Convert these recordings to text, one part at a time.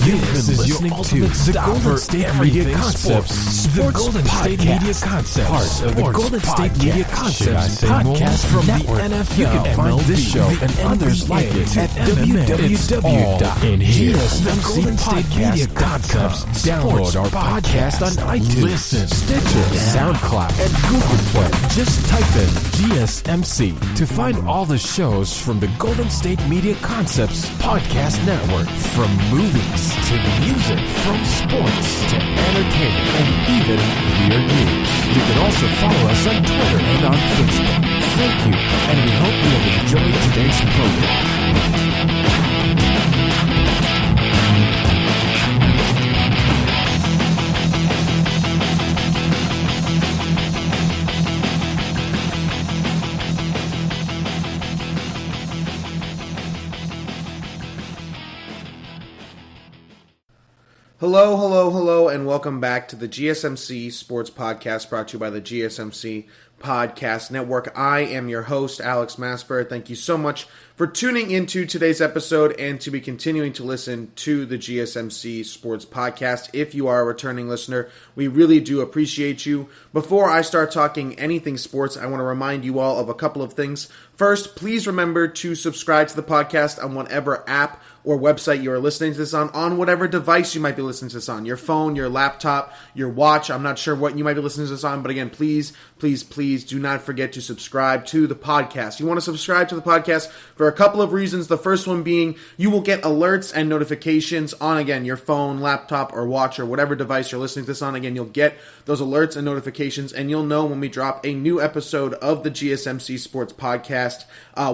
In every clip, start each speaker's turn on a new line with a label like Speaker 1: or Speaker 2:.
Speaker 1: This is your ultimate stop for everything sports. The Golden State Media Concepts, part of the Golden State Media Concepts podcast from the NFL. You can find this show and others like it at www.gsmc.podcast. Download our podcast on iTunes, Stitcher, SoundCloud, and Google Play. Just type in GSMC to find all the shows from the Golden State Media Concepts podcast network. From movies to music, from sports to entertainment, and even weird news. You can also follow us on Twitter and on Facebook. Thank you, and we hope you have enjoyed today's program.
Speaker 2: Hello, and welcome back to the GSMC Sports Podcast brought to you by the GSMC Podcast Network. I am your host, Alex Masper. Thank you so much for tuning into today's episode and to be continuing to listen to the GSMC Sports Podcast. If you are a returning listener, we really do appreciate you. Before I start talking anything sports, I want to remind you all of a couple of things. First, please remember to subscribe to the podcast on whatever app or website you are listening to this on whatever device you might be listening to this on, your phone, your laptop, your watch. I'm not sure what you might be listening to this on, but again, please do not forget to subscribe to the podcast. You want to subscribe to the podcast for a couple of reasons. The first one being you will get alerts and notifications on, again, your phone, laptop, or watch, or whatever device you're listening to this on. Again, you'll get those alerts and notifications, and you'll know when we drop a new episode of the GSMC Sports Podcast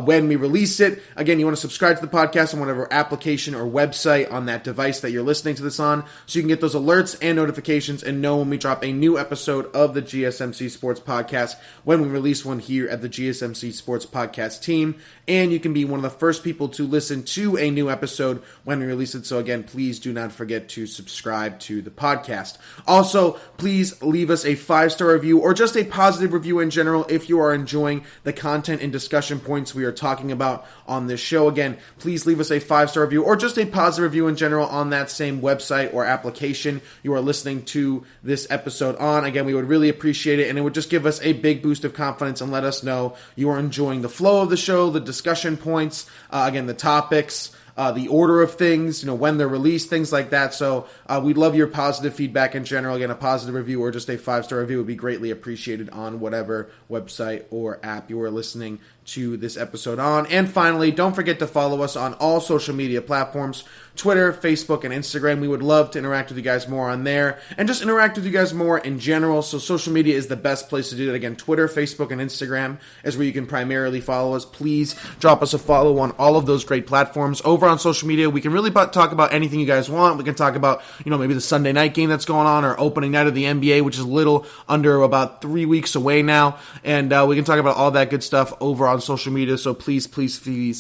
Speaker 2: when we release it. Again, you want to subscribe to the podcast on whatever application or website on that device that you're listening to this on, so you can get those alerts and notifications and know when we drop a new episode of the GSMC Sports Podcast when we release one here at the GSMC Sports Podcast team. And you can be one of the first people to listen to a new episode when we release it. So again, please do not forget to subscribe to the podcast. Also, please leave us a 5-star review or just a positive review in general if you are enjoying the content and discussion points we are talking about on this show. Again, please leave us a 5-star review or just a positive review in general on that same website or application you are listening to this episode on. Again, we would really appreciate it, and it would just give us a big boost of confidence and let us know you are enjoying the flow of the show, the discussion points, again, the topics, the order of things, when they're released, things like that. So we'd love your positive feedback in general. Again, a positive review or just a 5-star review would be greatly appreciated on whatever website or app you are listening to this episode on. And finally, don't forget to follow us on all social media platforms, Twitter, Facebook, and Instagram. We would love to interact with you guys more on there and just interact with you guys more in general. So social media is the best place to do that. Again, Twitter, Facebook, and Instagram is where you can primarily follow us. Please drop us a follow on all of those great platforms. Over on social media, we can really talk about anything you guys want. We can talk about, maybe the Sunday night game that's going on or opening night of the NBA, which is a little under about 3 weeks away now. And we can talk about all that good stuff over on social media. So please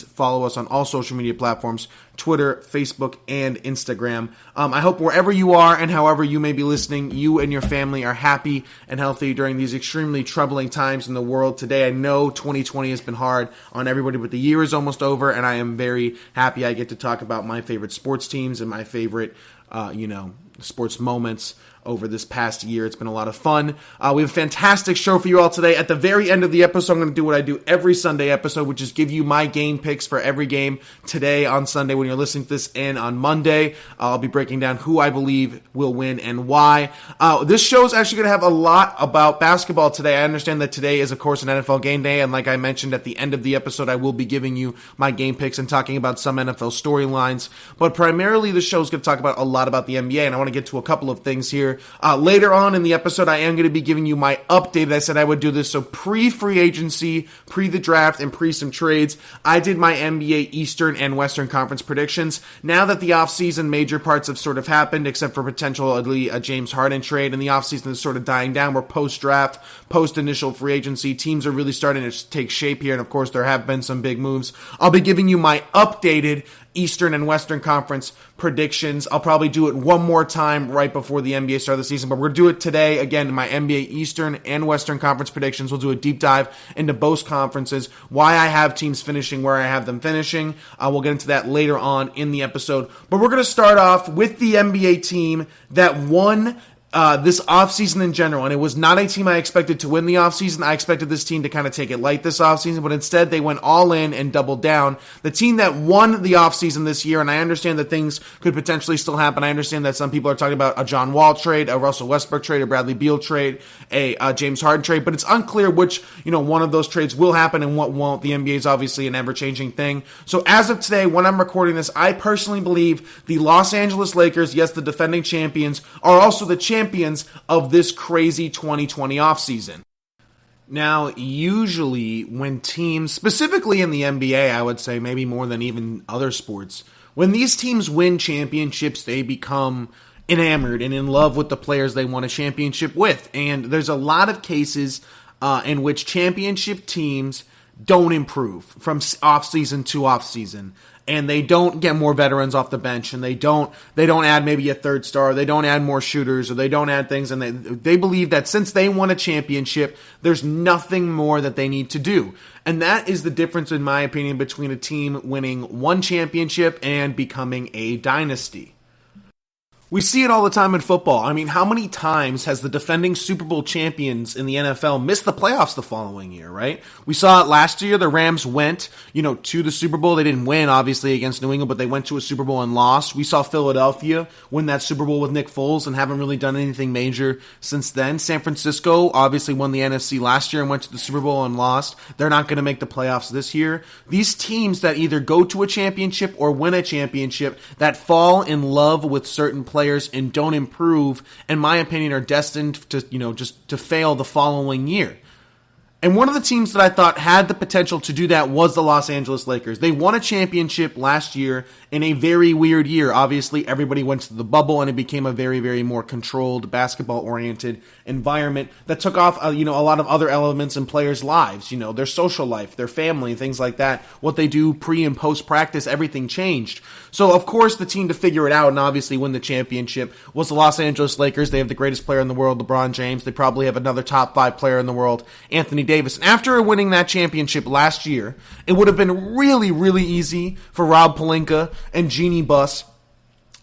Speaker 2: follow us on all social media platforms, Twitter, Facebook, and Instagram. I hope wherever you are and however you may be listening, you and your family are happy and healthy during these extremely troubling times in the world today. I know 2020 has been hard on everybody, but the year is almost over, and I am very happy I get to talk about my favorite sports teams and my favorite, sports moments over this past year. It's been a lot of fun. We have a fantastic show for you all today. At the very end of the episode, I'm going to do what I do every Sunday episode, which is give you my game picks for every game today on Sunday when you're listening to this, and on Monday, I'll be breaking down who I believe will win and why. This show is actually going to have a lot about basketball today. I understand that today is, of course, an NFL game day, and like I mentioned at the end of the episode, I will be giving you my game picks and talking about some NFL storylines, but primarily the show is going to talk about a lot about the NBA, and I want to get to a couple of things here. Later on in the episode, I am going to be giving you my update. I said I would do this, so pre-free agency, pre the draft, and pre some trades. I did my NBA Eastern and Western Conference predictions. Now that the offseason major parts have sort of happened, except for potentially a James Harden trade, and the offseason is sort of dying down. We're post-draft, post-initial free agency. Teams are really starting to take shape here, and of course, there have been some big moves. I'll be giving you my updated Eastern and Western Conference predictions. I'll probably probably do it one more time right before the NBA start of the season, but we're going to do it today. Again, my NBA Eastern and Western Conference predictions. We'll do a deep dive into both conferences, why I have teams finishing where I have them finishing. We'll get into that later on in the episode. But we're going to start off with the NBA team that won this offseason in general, and it was not a team I expected to win the offseason. I expected this team to kind of take it light this offseason, but instead they went all in and doubled down. The team that won the offseason this year, and I understand that things could potentially still happen. I understand that some people are talking about a John Wall trade, a Russell Westbrook trade, a Bradley Beal trade, a James Harden trade, but it's unclear which, one of those trades will happen and what won't. The NBA is obviously an ever-changing thing. So as of today, when I'm recording this, I personally believe the Los Angeles Lakers, yes, the defending champions, are also the champions of this crazy 2020 offseason. Now, usually when teams, specifically in the NBA, I would say maybe more than even other sports, when these teams win championships, they become enamored and in love with the players they won a championship with. And there's a lot of cases in which championship teams don't improve from offseason to offseason. And they don't get more veterans off the bench, and they don't add maybe a third star, they don't add more shooters, or they don't add things, and they believe that since they won a championship, there's nothing more that they need to do. And that is the difference, in my opinion, between a team winning one championship and becoming a dynasty. We see it all the time in football. I mean, how many times has the defending Super Bowl champions in the NFL missed the playoffs the following year, right? We saw it last year. The Rams went, to the Super Bowl. They didn't win, obviously, against New England, but they went to a Super Bowl and lost. We saw Philadelphia win that Super Bowl with Nick Foles and haven't really done anything major since then. San Francisco obviously won the NFC last year and went to the Super Bowl and lost. They're not going to make the playoffs this year. These teams that either go to a championship or win a championship that fall in love with certain players and don't improve, in my opinion, are destined to, just to fail the following year. And one of the teams that I thought had the potential to do that was the Los Angeles Lakers. They won a championship last year in a very weird year. Obviously, everybody went to the bubble, and it became a very, very more controlled, basketball-oriented environment that took off, a lot of other elements in players' lives. Their social life, their family, things like that. What they do pre- and post-practice, everything changed. So, of course, the team to figure it out and obviously win the championship was the Los Angeles Lakers. They have the greatest player in the world, LeBron James. They probably have another top 5 player in the world, Anthony Davis. And after winning that championship last year, it would have been really, really easy for Rob Pelinka and Jeannie Buss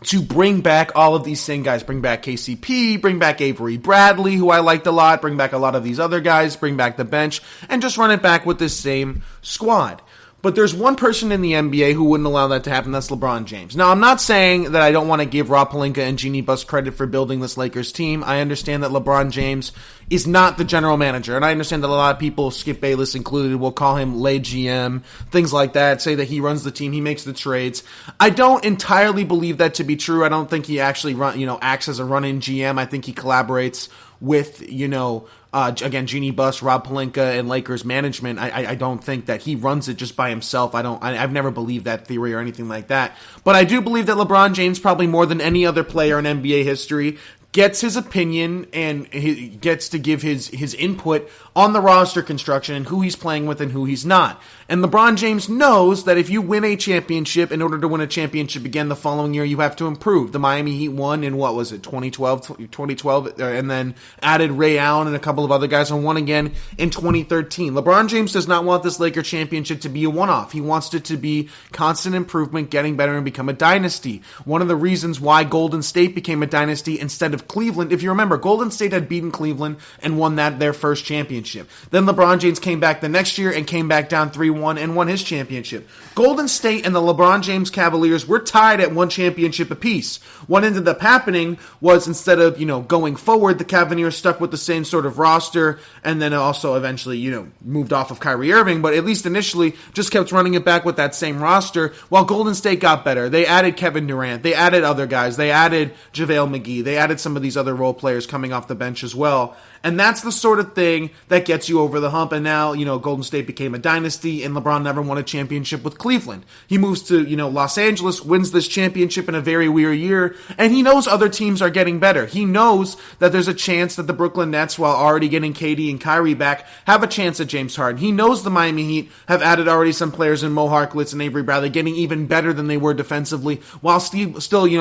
Speaker 2: to bring back all of these same guys. Bring back KCP, bring back Avery Bradley, who I liked a lot, bring back a lot of these other guys, bring back the bench, and just run it back with this same squad. But there's one person in the NBA who wouldn't allow that to happen. That's LeBron James. Now, I'm not saying that I don't want to give Rob Pelinka and Jeannie Buss credit for building this Lakers team. I understand that LeBron James is not the general manager, and I understand that a lot of people, Skip Bayless included, will call him lay GM, things like that, say that he runs the team, he makes the trades. I don't entirely believe that to be true. I don't think he actually acts as a run-in GM. I think he collaborates with, again, Jeannie Buss, Rob Pelinka, and Lakers management. I don't think that he runs it just by himself. I've never believed that theory or anything like that. But I do believe that LeBron James, probably more than any other player in NBA history, gets his opinion and he gets to give his input on the roster construction and who he's playing with and who he's not. And LeBron James knows that if you win a championship, in order to win a championship again the following year, you have to improve. The Miami Heat won in, 2012, and then added Ray Allen and a couple of other guys and won again in 2013. LeBron James does not want this Laker championship to be a one-off. He wants it to be constant improvement, getting better, and become a dynasty. One of the reasons why Golden State became a dynasty instead of Cleveland, if you remember, Golden State had beaten Cleveland and won their first championship. Then LeBron James came back the next year and came back down 3-1 and won his championship. Golden State and the LeBron James Cavaliers were tied at one championship apiece. What ended up happening was, instead of, going forward, the Cavaliers stuck with the same sort of roster and then also eventually, moved off of Kyrie Irving, but at least initially just kept running it back with that same roster while Golden State got better. They added Kevin Durant. They added other guys. They added JaVale McGee. They added some some of these other role players coming off the bench as well. And that's the sort of thing that gets you over the hump. And now, Golden State became a dynasty, and LeBron never won a championship with Cleveland. He moves to, Los Angeles, wins this championship in a very weird year, and he knows other teams are getting better. He knows that there's a chance that the Brooklyn Nets, while already getting KD and Kyrie back, have a chance at James Harden. He knows the Miami Heat have added already some players in Mo Harkless and Avery Bradley, getting even better than they were defensively, while still,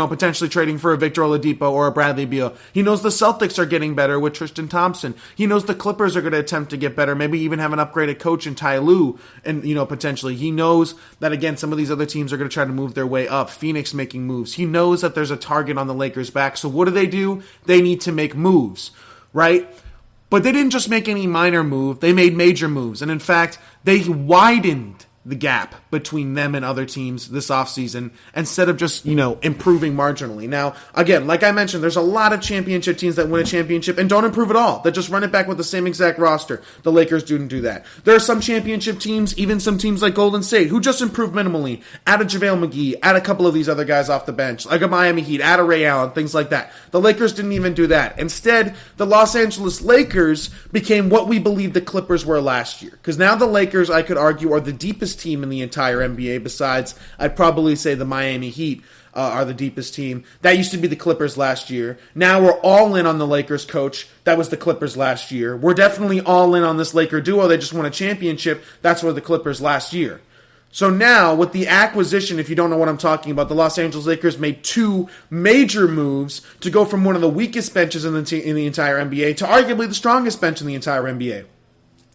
Speaker 2: potentially trading for a Victor Oladipo or a Bradley Beal. He knows the Celtics are getting better with Tristan Thompson. He knows the Clippers are going to attempt to get better, maybe even have an upgraded coach in Ty Lue, and potentially. He knows that, again, some of these other teams are going to try to move their way up. Phoenix making moves. He knows that there's a target on the Lakers' back. So what do? They need to make moves, right? But they didn't just make any minor move. They made major moves. And in fact, they widened the gap between them and other teams this offseason instead of just, improving marginally. Now, again, like I mentioned, there's a lot of championship teams that win a championship and don't improve at all. That just run it back with the same exact roster. The Lakers didn't do that. There are some championship teams, even some teams like Golden State, who just improve minimally. Add a JaVale McGee, add a couple of these other guys off the bench, like a Miami Heat, add a Ray Allen, things like that. The Lakers didn't even do that. Instead, the Los Angeles Lakers became what we believed the Clippers were last year. Because now the Lakers, I could argue, are the deepest team in the entire NBA. Besides, I'd probably say the Miami Heat are the deepest team. That used to be the Clippers last year. Now we're all in on the Lakers coach. That was the Clippers last year. We're definitely all in on this Laker duo. They just won a championship. That's where the Clippers last year. So now, with the acquisition, if you don't know what I'm talking about, the Los Angeles Lakers made two major moves to go from one of the weakest benches in the entire NBA to arguably the strongest bench in the entire NBA.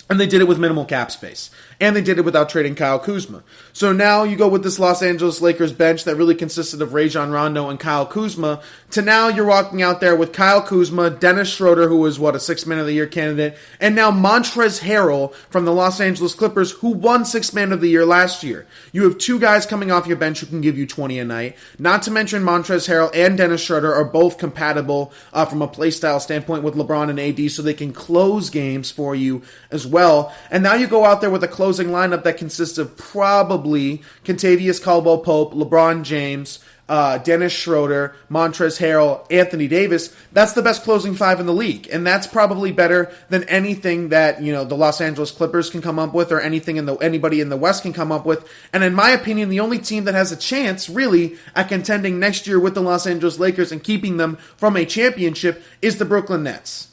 Speaker 2: And they did it with minimal cap space. And they did it without trading Kyle Kuzma. So now you go with this Los Angeles Lakers bench that really consisted of Rajon Rondo and Kyle Kuzma, to now you're walking out there with Kyle Kuzma, Dennis Schroeder, who was, a Sixth Man of the Year candidate, and now Montrezl Harrell from the Los Angeles Clippers, who won Sixth Man of the Year last year. You have two guys coming off your bench who can give you 20 a night. Not to mention Montrezl Harrell and Dennis Schroeder are both compatible from a play style standpoint with LeBron and AD, so they can close games for you as well. And now you go out there with a closing lineup that consists of probably Kentavious Caldwell-Pope, LeBron James, Dennis Schroeder, Montrezl Harrell, Anthony Davis. That's the best closing five in the league. And that's probably better than anything that, the Los Angeles Clippers can come up with or anything anybody in the West can come up with. And in my opinion, the only team that has a chance, really, at contending next year with the Los Angeles Lakers and keeping them from a championship is the Brooklyn Nets.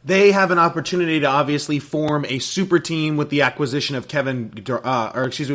Speaker 2: They have an opportunity to obviously form a super team with the acquisition of with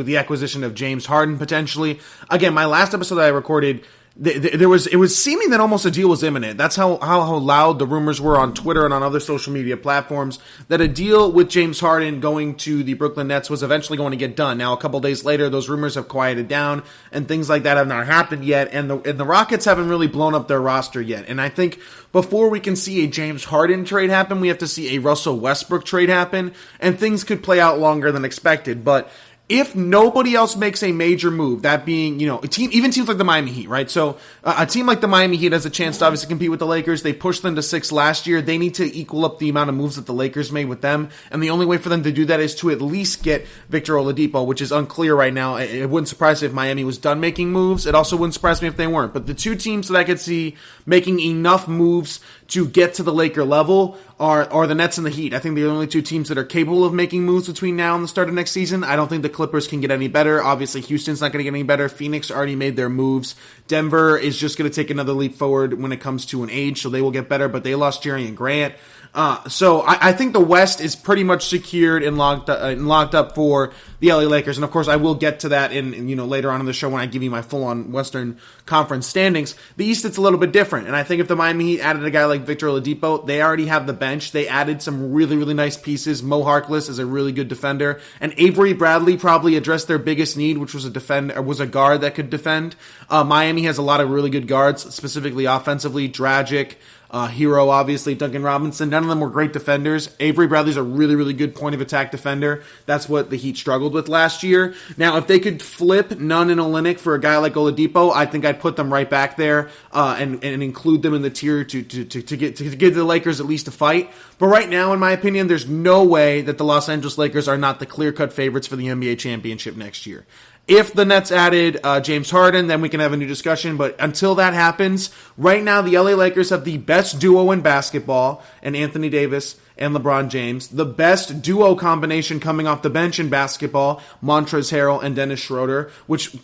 Speaker 2: the acquisition of James Harden potentially. Again, my last episode that I recorded, it was seeming that almost a deal was imminent. That's how loud the rumors were on Twitter and on other social media platforms, that a deal with James Harden going to the Brooklyn Nets was eventually going to get done. Now, a couple days later, those rumors have quieted down, and things like that have not happened yet, and the Rockets haven't really blown up their roster yet. And I think before we can see a James Harden trade happen, we have to see a Russell Westbrook trade happen, and things could play out longer than expected. But if nobody else makes a major move, that being, even teams like the Miami Heat, right? So a team like the Miami Heat has a chance to obviously compete with the Lakers. They pushed them to 6 last year. They need to equal up the amount of moves that the Lakers made with them. And the only way for them to do that is to at least get Victor Oladipo, which is unclear right now. It wouldn't surprise me if Miami was done making moves. It also wouldn't surprise me if they weren't. But the two teams that I could see making enough moves to get to the Laker level are the Nets and the Heat. I think they're the only two teams that are capable of making moves between now and the start of next season. I don't think the Clippers can get any better. Obviously, Houston's not going to get any better. Phoenix already made their moves. Denver is just going to take another leap forward when it comes to an age, so they will get better, but they lost Jerry and Grant. So I think the West is pretty much secured and locked up for the LA Lakers. And of course, I will get to that in later on in the show when I give you my full-on Western Conference standings. The East, it's a little bit different. And I think if the Miami Heat added a guy like Victor Oladipo, they already have the bench. They added some really, really nice pieces. Mo Harkless is a really good defender. And Avery Bradley probably addressed their biggest need, which was a guard that could defend. Miami has a lot of really good guards, specifically offensively. Dragic, Hero, obviously, Duncan Robinson. None of them were great defenders. Avery Bradley's a really, really good point of attack defender. That's what the Heat struggled with last year. Now, if they could flip Nunn and Olynyk for a guy like Oladipo, I think I'd put them right back there and include them in the tier to give the Lakers at least a fight. But right now, in my opinion, there's no way that the Los Angeles Lakers are not the clear-cut favorites for the NBA championship next year. If the Nets added James Harden, then we can have a new discussion. But until that happens, right now the LA Lakers have the best duo in basketball, and Anthony Davis and LeBron James. The best duo combination coming off the bench in basketball, Montrezl Harrell and Dennis Schroeder, which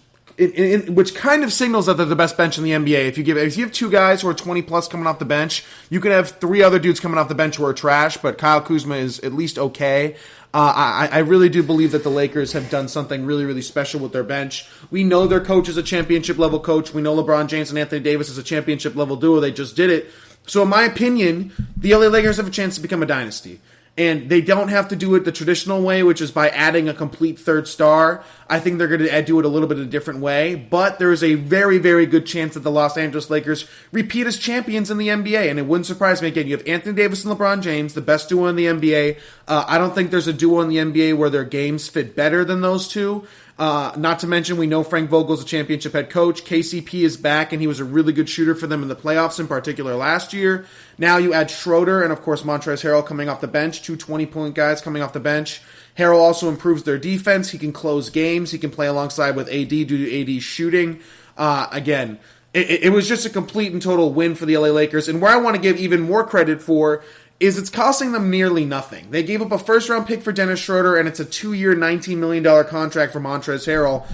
Speaker 2: kind of signals that they're the best bench in the NBA. If you have two guys who are 20 plus coming off the bench, you can have three other dudes coming off the bench who are trash, but Kyle Kuzma is at least okay. I really do believe that the Lakers have done something really, really special with their bench. We know their coach is a championship-level coach. We know LeBron James and Anthony Davis is a championship-level duo. They just did it. So in my opinion, the LA Lakers have a chance to become a dynasty. And they don't have to do it the traditional way, which is by adding a complete third star. I think they're going to do it a little bit of a different way. But there is a very, very good chance that the Los Angeles Lakers repeat as champions in the NBA. And it wouldn't surprise me. Again, you have Anthony Davis and LeBron James, the best duo in the NBA. I don't think there's a duo in the NBA where their games fit better than those two. Not to mention, we know Frank Vogel's a championship head coach. KCP is back, and he was a really good shooter for them in the playoffs, in particular last year. Now you add Schroeder and, of course, Montrezl Harrell coming off the bench, two 20-point guys coming off the bench. Harrell also improves their defense. He can close games. He can play alongside with AD due to AD's shooting. Again, it was just a complete and total win for the LA Lakers. And where I want to give even more credit for is it's costing them nearly nothing. They gave up a first-round pick for Dennis Schroeder, and it's a 2-year, $19 million contract for Montrezl Harrell,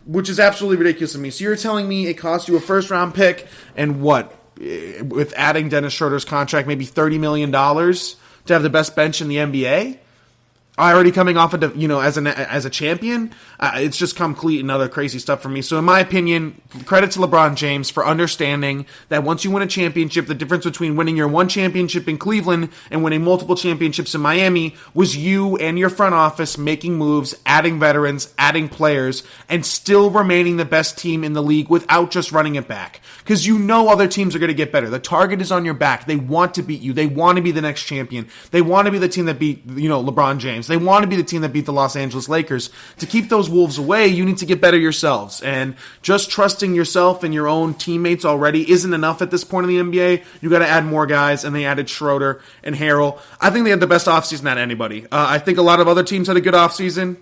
Speaker 2: which is absolutely ridiculous to me. So you're telling me it cost you a first-round pick and what? With adding Dennis Schroeder's contract, maybe $30 million to have the best bench in the NBA? Already coming off of, as a champion, it's just complete and other crazy stuff for me. So in my opinion, credit to LeBron James for understanding that once you win a championship, the difference between winning your one championship in Cleveland and winning multiple championships in Miami was you and your front office making moves, adding veterans, adding players, and still remaining the best team in the league without just running it back. Because you know other teams are going to get better. The target is on your back. They want to beat you. They want to be the next champion. They want to be the team that beat, LeBron James. They want to be the team that beat the Los Angeles Lakers. To keep those Wolves away, you need to get better yourselves. And just trusting yourself and your own teammates already isn't enough at this point in the NBA. You got to add more guys, and they added Schroeder and Harrell. I think they had the best offseason out of anybody. I think a lot of other teams had a good offseason.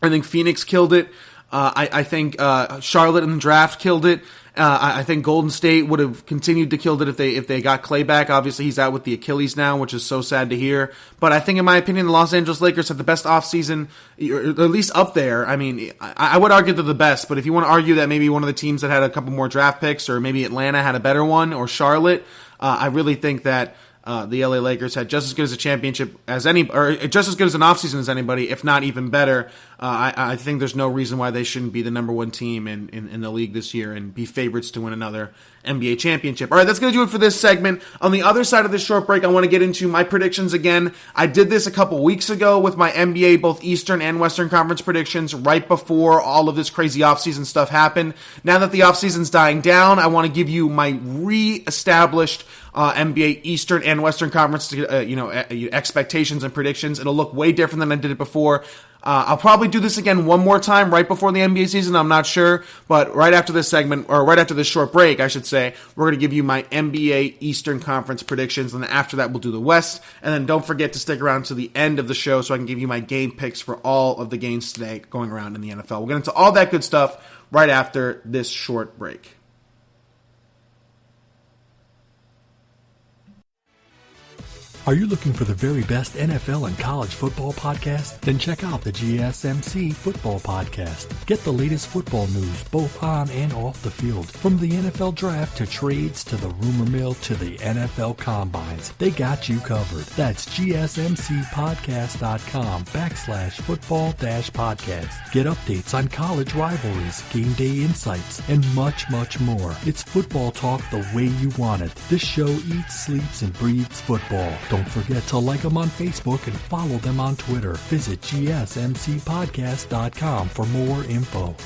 Speaker 2: I think Phoenix killed it. I think Charlotte in the draft killed it. I think Golden State would have continued to kill it if they got Clay back. Obviously, he's out with the Achilles now, which is so sad to hear. But I think, in my opinion, the Los Angeles Lakers have the best offseason, or at least up there. I mean, I would argue they're the best, but if you want to argue that maybe one of the teams that had a couple more draft picks, or maybe Atlanta had a better one, or Charlotte, I really think that the LA Lakers had just as good as a championship as any, or just as good as an offseason as anybody, if not even better. I think there's no reason why they shouldn't be the number one team in the league this year and be favorites to win another NBA championship. All right, that's going to do it for this segment. On the other side of this short break, I want to get into my predictions again. I did this a couple weeks ago with my NBA, both Eastern and Western Conference predictions, right before all of this crazy offseason stuff happened. Now that the offseason's dying down, I want to give you my re-established NBA Eastern and Western Conference expectations and predictions. It'll look way different than I did it before. I'll probably do this again one more time right before the NBA season. I'm not sure, but right after this segment, or right after this short break, I should say, we're going to give you my NBA Eastern Conference predictions, and then after that, we'll do the West. And then don't forget to stick around to the end of the show so I can give you my game picks for all of the games today going around in the NFL. We'll get into all that good stuff right after this short break.
Speaker 3: Are you looking for the very best NFL and college football podcast? Then check out the GSMC Football Podcast. Get the latest football news both on and off the field. From the NFL Draft to trades to the rumor mill to the NFL Combines, they got you covered. That's GSMCpodcast.com/football-podcast. Get updates on college rivalries, game day insights, and much, much more. It's football talk the way you want it. This show eats, sleeps, and breathes football. Don't forget to like them on Facebook and follow them on Twitter. Visit GSMCpodcast.com for more info.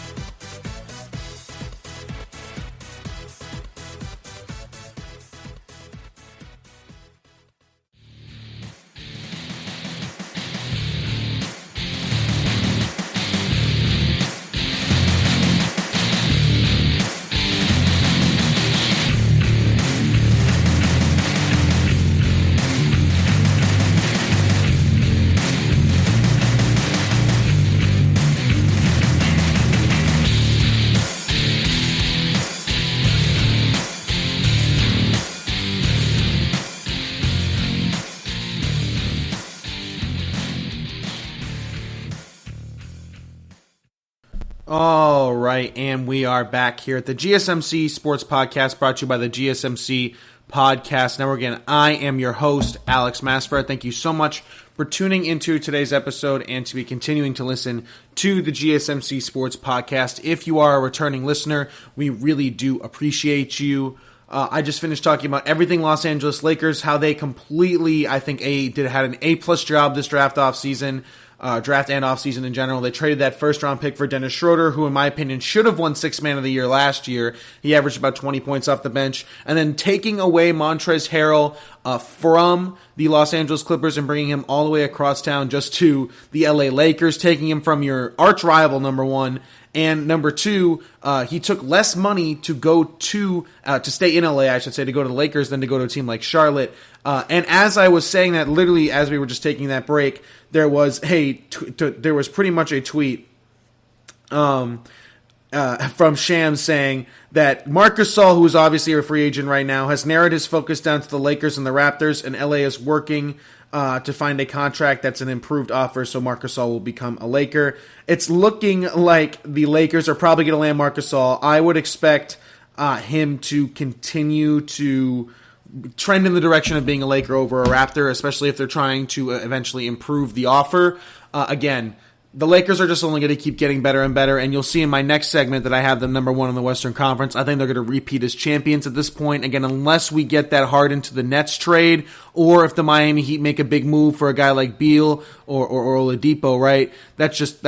Speaker 2: All right, and we are back here at the GSMC Sports Podcast, brought to you by the GSMC Podcast Network. Again, I am your host, Alex Masper. Thank you so much for tuning into today's episode and to be continuing to listen to the GSMC Sports Podcast. If you are a returning listener, we really do appreciate you. I just finished talking about everything Los Angeles Lakers, how they completely, I think, had an A-plus job this draft offseason. Draft and offseason in general. They traded that first-round pick for Dennis Schroeder, who, in my opinion, should have won Sixth Man of the Year last year. He averaged about 20 points off the bench. And then taking away Montrezl Harrell from the Los Angeles Clippers and bringing him all the way across town just to the LA Lakers, taking him from your arch-rival, number one. And number two, he took less money to go to stay in LA, I should say, to go to the Lakers than to go to a team like Charlotte. And as I was saying that, literally as we were just taking that break, there was pretty much a tweet from Shams saying that Marc Gasol, who is obviously a free agent right now, has narrowed his focus down to the Lakers and the Raptors, and LA is working to find a contract that's an improved offer, so Marc Gasol will become a Laker. It's looking like the Lakers are probably going to land Marc Gasol. I would expect him to continue to trend in the direction of being a Laker over a Raptor, especially if they're trying to eventually improve the offer. Again, the Lakers are just only going to keep getting better and better, and you'll see in my next segment that I have them number one in the Western Conference. I think they're going to repeat as champions at this point. Again, unless we get that Harden to the Nets trade, or if the Miami Heat make a big move for a guy like Beal or Oladipo, right? That's just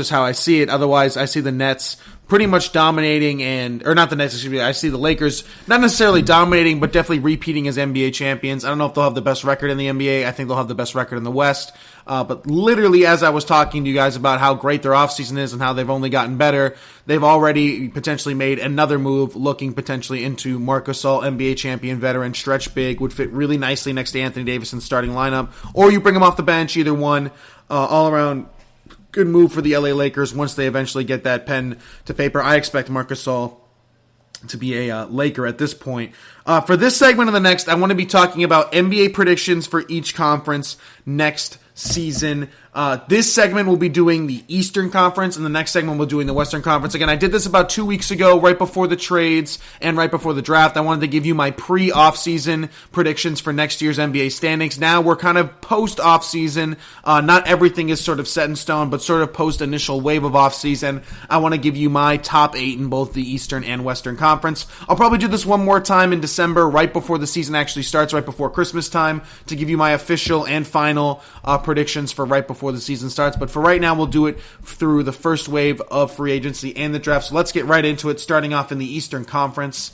Speaker 2: how I see it. Otherwise, I see the Nets pretty much dominating I see the Lakers not necessarily dominating, but definitely repeating as NBA champions. I don't know if they'll have the best record in the NBA. I think they'll have the best record in the West. But literally, as I was talking to you guys about how great their offseason is and how they've only gotten better, they've already potentially made another move looking potentially into Marc Gasol, NBA champion veteran, stretch big, would fit really nicely next to Anthony Davis's starting lineup. Or you bring him off the bench, either one, all around good move for the LA Lakers once they eventually get that pen to paper. I expect Marc Gasol to be a Laker at this point. For this segment and the next, I want to be talking about NBA predictions for each conference next season. This segment will be doing the Eastern Conference, and the next segment we'll be doing the Western Conference. Again, I did this about 2 weeks ago, right before the trades and right before the draft. I wanted to give you my pre-off-season predictions for next year's NBA standings. Now we're kind of post-off-season. Not everything is sort of set in stone, but sort of post-initial wave of off-season. I want to give you my top 8 in both the Eastern and Western Conference. I'll probably do this one more time in December, right before the season actually starts, right before Christmas time, to give you my official and final predictions for right before the season starts. But for right now, we'll do it through the first wave of free agency and the draft. So let's get right into it, starting off in the Eastern Conference.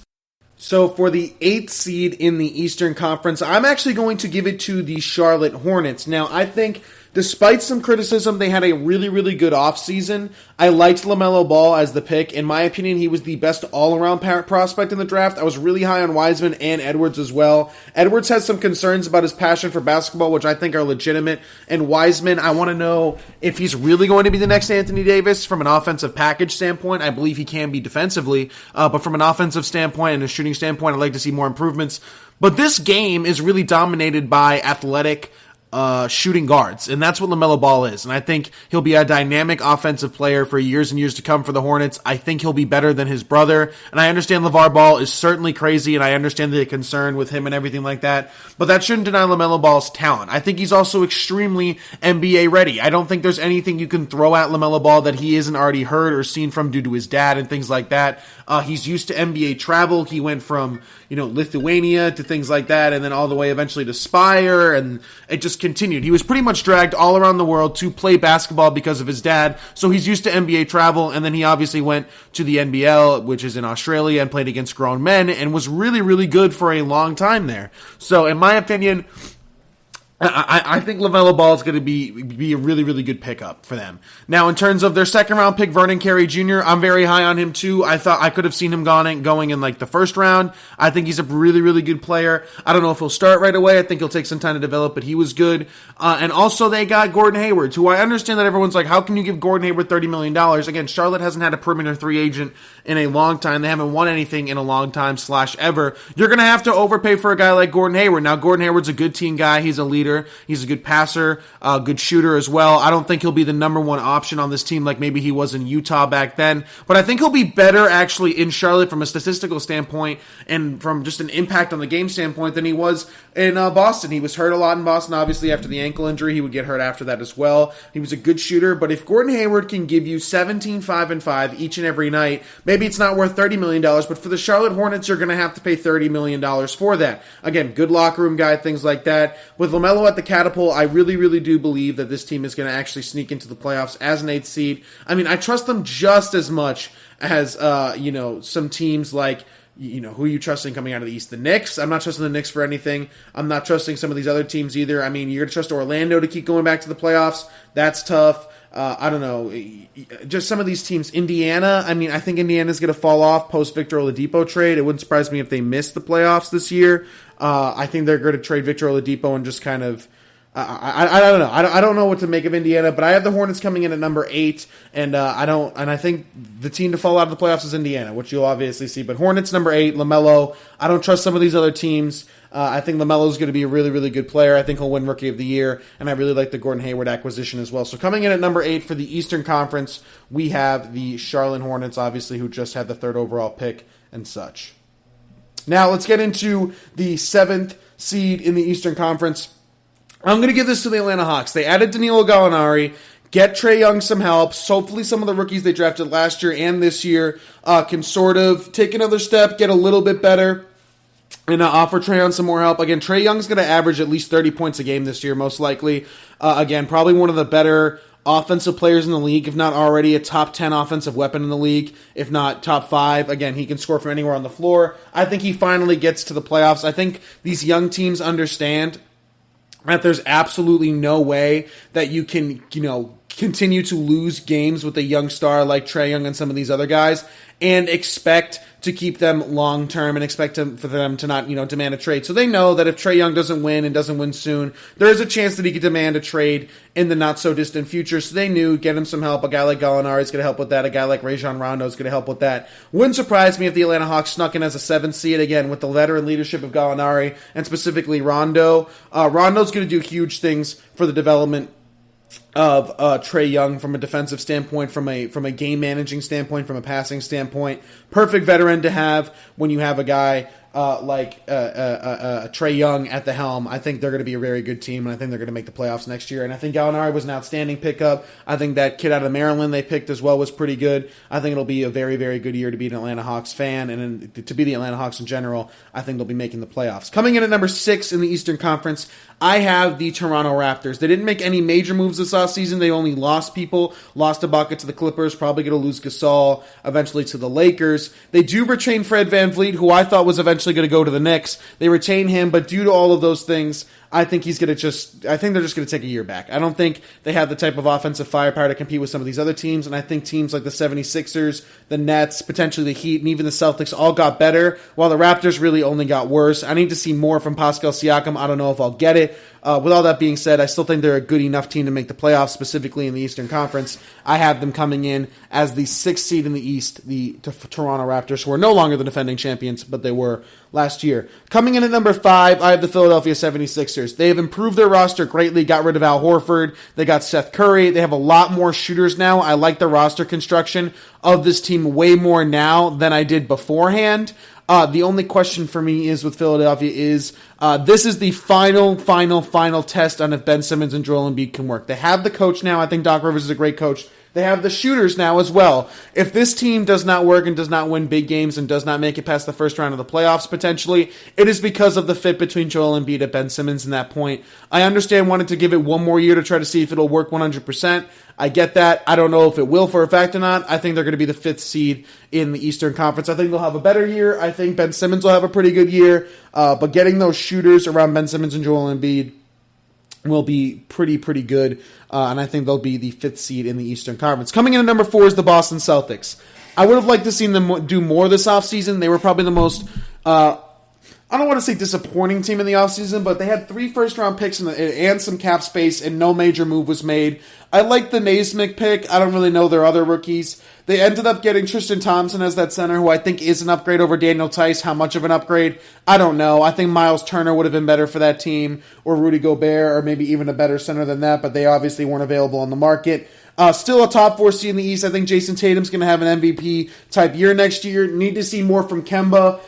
Speaker 2: So for the 8th seed in the Eastern Conference, I'm actually going to give it to the Charlotte Hornets. Now, I think despite some criticism, they had a really, really good offseason. I liked LaMelo Ball as the pick. In my opinion, he was the best all-around prospect in the draft. I was really high on Wiseman and Edwards as well. Edwards has some concerns about his passion for basketball, which I think are legitimate. And Wiseman, I want to know if he's really going to be the next Anthony Davis from an offensive package standpoint. I believe he can be defensively. But from an offensive standpoint and a shooting standpoint, I'd like to see more improvements. But this game is really dominated by athletic shooting guards, and that's what LaMelo Ball is. And I think he'll be a dynamic offensive player for years and years to come for the Hornets. I think he'll be better than his brother, and I understand LeVar Ball is certainly crazy, and I understand the concern with him and everything like that, but that shouldn't deny LaMelo Ball's talent. I think he's also extremely NBA ready. I don't think there's anything you can throw at LaMelo Ball that he isn't already heard or seen from due to his dad and things like that. He's used to NBA travel. He went from, Lithuania to things like that, and then all the way eventually to Spire, and it just continued. He was pretty much dragged all around the world to play basketball because of his dad, so he's used to NBA travel, and then he obviously went to the NBL, which is in Australia, and played against grown men, and was really, really good for a long time there. So, in my opinion, I think LaMelo Ball is going to be a really, really good pickup for them. Now, in terms of their second-round pick, Vernon Carey Jr., I'm very high on him, too. I thought I could have seen him going in, the first round. I think he's a really, really good player. I don't know if he'll start right away. I think he'll take some time to develop, but he was good. And also, they got Gordon Hayward, who I understand that everyone's like, how can you give Gordon Hayward $30 million? Again, Charlotte hasn't had a perimeter 3 agent in a long time. They haven't won anything in a long time / ever. You're going to have to overpay for a guy like Gordon Hayward. Now, Gordon Hayward's a good team guy. He's a leader. rebounder. He's a good passer, good shooter as well. I don't think he'll be the number one option on this team like maybe he was in Utah back then, but I think he'll be better actually in Charlotte from a statistical standpoint and from just an impact on the game standpoint than he was in Boston. He was hurt a lot in Boston, obviously, after the ankle injury. He would get hurt after that as well. He was a good shooter, but if Gordon Hayward can give you 17, 5, and 5 each and every night, maybe it's not worth $30 million, but for the Charlotte Hornets, you're going to have to pay $30 million for that. Again, good locker room guy, things like that. With LaMelo at the catapult, I really, really do believe that this team is going to actually sneak into the playoffs as an 8th seed. I mean, I trust them just as much as, some teams like, who are you trusting coming out of the East? The Knicks? I'm not trusting the Knicks for anything. I'm not trusting some of these other teams either. I mean, you're going to trust Orlando to keep going back to the playoffs. That's tough. I don't know. Just some of these teams. Indiana, I mean, I think Indiana's going to fall off post-Victor Oladipo trade. It wouldn't surprise me if they miss the playoffs this year. I think they're going to trade Victor Oladipo and just kind of I don't know. I don't know what to make of Indiana, but I have the Hornets coming in at number 8, and I think the team to fall out of the playoffs is Indiana, which you'll obviously see. But Hornets number 8, LaMelo. I don't trust some of these other teams. I think LaMelo's going to be a really, really good player. I think he'll win Rookie of the Year, and I really like the Gordon Hayward acquisition as well. So coming in at number 8 for the Eastern Conference, we have the Charlotte Hornets, obviously, who just had the 3rd overall pick and such. Now let's get into the 7th seed in the Eastern Conference. I'm going to give this to the Atlanta Hawks. They added Danilo Gallinari, get Trae Young some help. So hopefully some of the rookies they drafted last year and this year can sort of take another step, get a little bit better, and offer Trae Young some more help. Again, Trae Young's going to average at least 30 points a game this year, most likely. Again, probably one of the better offensive players in the league, if not already a top 10 offensive weapon in the league, if not top 5. Again, he can score from anywhere on the floor. I think he finally gets to the playoffs. I think these young teams understand that there's absolutely no way that you can, continue to lose games with a young star like Trae Young and some of these other guys and expect to keep them long term and expect for them to not, demand a trade. So they know that if Trae Young doesn't win and doesn't win soon, there is a chance that he could demand a trade in the not so distant future. So they knew, get him some help. A guy like Gallinari is going to help with that. A guy like Rajon Rondo is going to help with that. Wouldn't surprise me if the Atlanta Hawks snuck in as a 7th seed again with the veteran leadership of Gallinari and specifically Rondo. Rondo's going to do huge things for the development of Trae Young from a defensive standpoint, from a game managing standpoint, from a passing standpoint. Perfect veteran to have when you have a guy like Trae Young at the helm. I think they're going to be a very good team, and I think they're going to make the playoffs next year. And I think Gallinari was an outstanding pickup. I think that kid out of Maryland they picked as well was pretty good. I think it'll be a very, very good year to be an Atlanta Hawks fan, and to be the Atlanta Hawks in general. I think they'll be making the playoffs. Coming in at number 6 in the Eastern Conference, I have the Toronto Raptors. They didn't make any major moves this offseason. They only lost people. Lost Ibaka to the Clippers. Probably going to lose Gasol eventually to the Lakers. They do retain Fred VanVleet, who I thought was eventually going to go to the Knicks. They retain him, but due to all of those things, I think they're just going to take a year back. I don't think they have the type of offensive firepower to compete with some of these other teams, and I think teams like the 76ers, the Nets, potentially the Heat, and even the Celtics all got better, while the Raptors really only got worse. I need to see more from Pascal Siakam. I don't know if I'll get it. With all that being said, I still think they're a good enough team to make the playoffs, specifically in the Eastern Conference. I have them coming in as the 6th seed in the East, the Toronto Raptors, who are no longer the defending champions, but they were last year. Coming in at number 5, I have the Philadelphia 76ers. They have improved their roster greatly, got rid of Al Horford, they got Seth Curry, they have a lot more shooters now. I like the roster construction of this team way more now than I did beforehand. The only question for me is with Philadelphia is this is the final test on if Ben Simmons and Joel Embiid can work. They have the coach now. I think Doc Rivers is a great coach. They have the shooters now as well. If this team does not work and does not win big games and does not make it past the first round of the playoffs potentially, it is because of the fit between Joel Embiid and Ben Simmons in that point. I understand wanting to give it one more year to try to see if it'll work 100%. I get that. I don't know if it will for a fact or not. I think they're going to be the 5th seed in the Eastern Conference. I think they'll have a better year. I think Ben Simmons will have a pretty good year. But getting those shooters around Ben Simmons and Joel Embiid will be pretty good. And I think they'll be the 5th seed in the Eastern Conference. Coming in at number 4 is the Boston Celtics. I would have liked to see them do more this offseason. They were probably the most I don't want to say disappointing team in the offseason, but they had 3 first-round picks and some cap space, and no major move was made. I like the Naismith pick. I don't really know their other rookies. They ended up getting Tristan Thompson as that center, who I think is an upgrade over Daniel Tice. How much of an upgrade? I don't know. I think Miles Turner would have been better for that team, or Rudy Gobert, or maybe even a better center than that, but they obviously weren't available on the market. Still a top 4 seed in the East. I think Jason Tatum's going to have an MVP-type year next year. Need to see more from Kemba.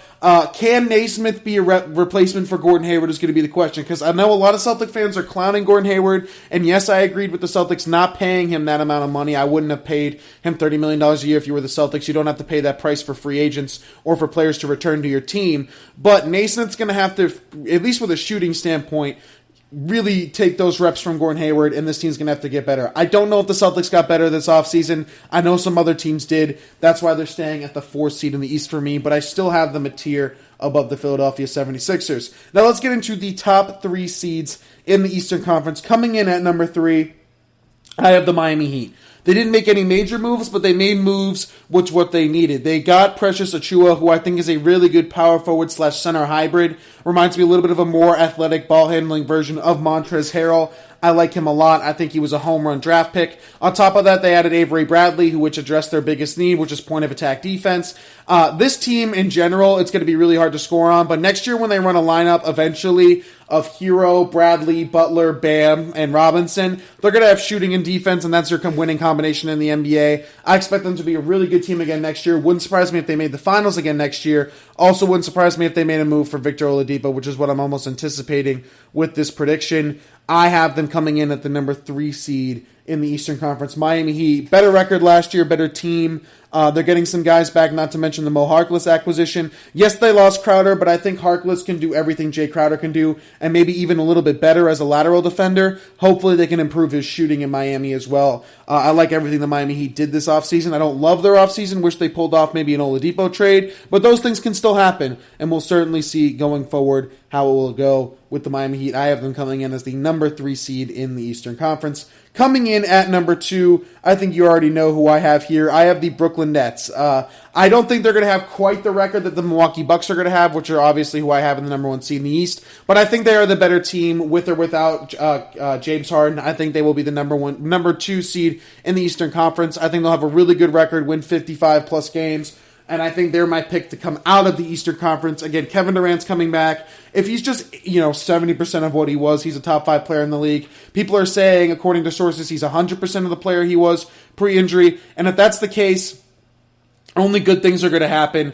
Speaker 2: Can Naismith be a replacement for Gordon Hayward is going to be the question, because I know a lot of Celtic fans are clowning Gordon Hayward, and yes, I agreed with the Celtics not paying him that amount of money. I wouldn't have paid him $30 million a year if you were the Celtics. You don't have to pay that price for free agents or for players to return to your team, but Naismith's going to have to, at least with a shooting standpoint, really take those reps from Gordon Hayward, and this team's going to have to get better. I don't know if the Celtics got better this offseason. I know some other teams did. That's why they're staying at the 4th seed in the East for me, but I still have them a tier above the Philadelphia 76ers. Now let's get into the top 3 seeds in the Eastern Conference. Coming in at number 3, I have the Miami Heat. They didn't make any major moves, but they made moves which what they needed. They got Precious Achiuwa, who I think is a really good power forward / center hybrid. Reminds me a little bit of a more athletic ball handling version of Montrezl Harrell. I like him a lot. I think he was a home run draft pick. On top of that, they added Avery Bradley, which addressed their biggest need, which is point of attack defense. This team in general, it's going to be really hard to score on, but next year when they run a lineup eventually of Hero, Bradley, Butler, Bam, and Robinson, they're going to have shooting and defense, and that's their winning combination in the NBA. I expect them to be a really good team again next year. Wouldn't surprise me if they made the finals again next year. Also wouldn't surprise me if they made a move for Victor Oladipo, which is what I'm almost anticipating with this prediction. I have them coming in at the number 3 seed in the Eastern Conference. Miami Heat, better record last year, better team. They're getting some guys back, not to mention the Mo Harkless acquisition. Yes, they lost Crowder, but I think Harkless can do everything Jay Crowder can do, and maybe even a little bit better as a lateral defender. Hopefully they can improve his shooting in Miami as well. I like everything the Miami Heat did this offseason. I don't love their offseason. Wish they pulled off maybe an Oladipo trade, but those things can still happen, and we'll certainly see going forward how it will go with the Miami Heat. I have them coming in as the number 3 seed in the Eastern Conference. Coming in at number 2, I think you already know who I have here. I have the Brooklyn Nets. I don't think they're going to have quite the record that the Milwaukee Bucks are going to have, which are obviously who I have in the number 1 seed in the East. But I think they are the better team with or without James Harden. I think they will be the number 2 seed in the Eastern Conference. I think they'll have a really good record, win 55-plus games. And I think they're my pick to come out of the Eastern Conference. Again, Kevin Durant's coming back. If he's just, 70% of what he was, he's a top 5 player in the league. People are saying, according to sources, he's 100% of the player he was pre-injury. And if that's the case, only good things are going to happen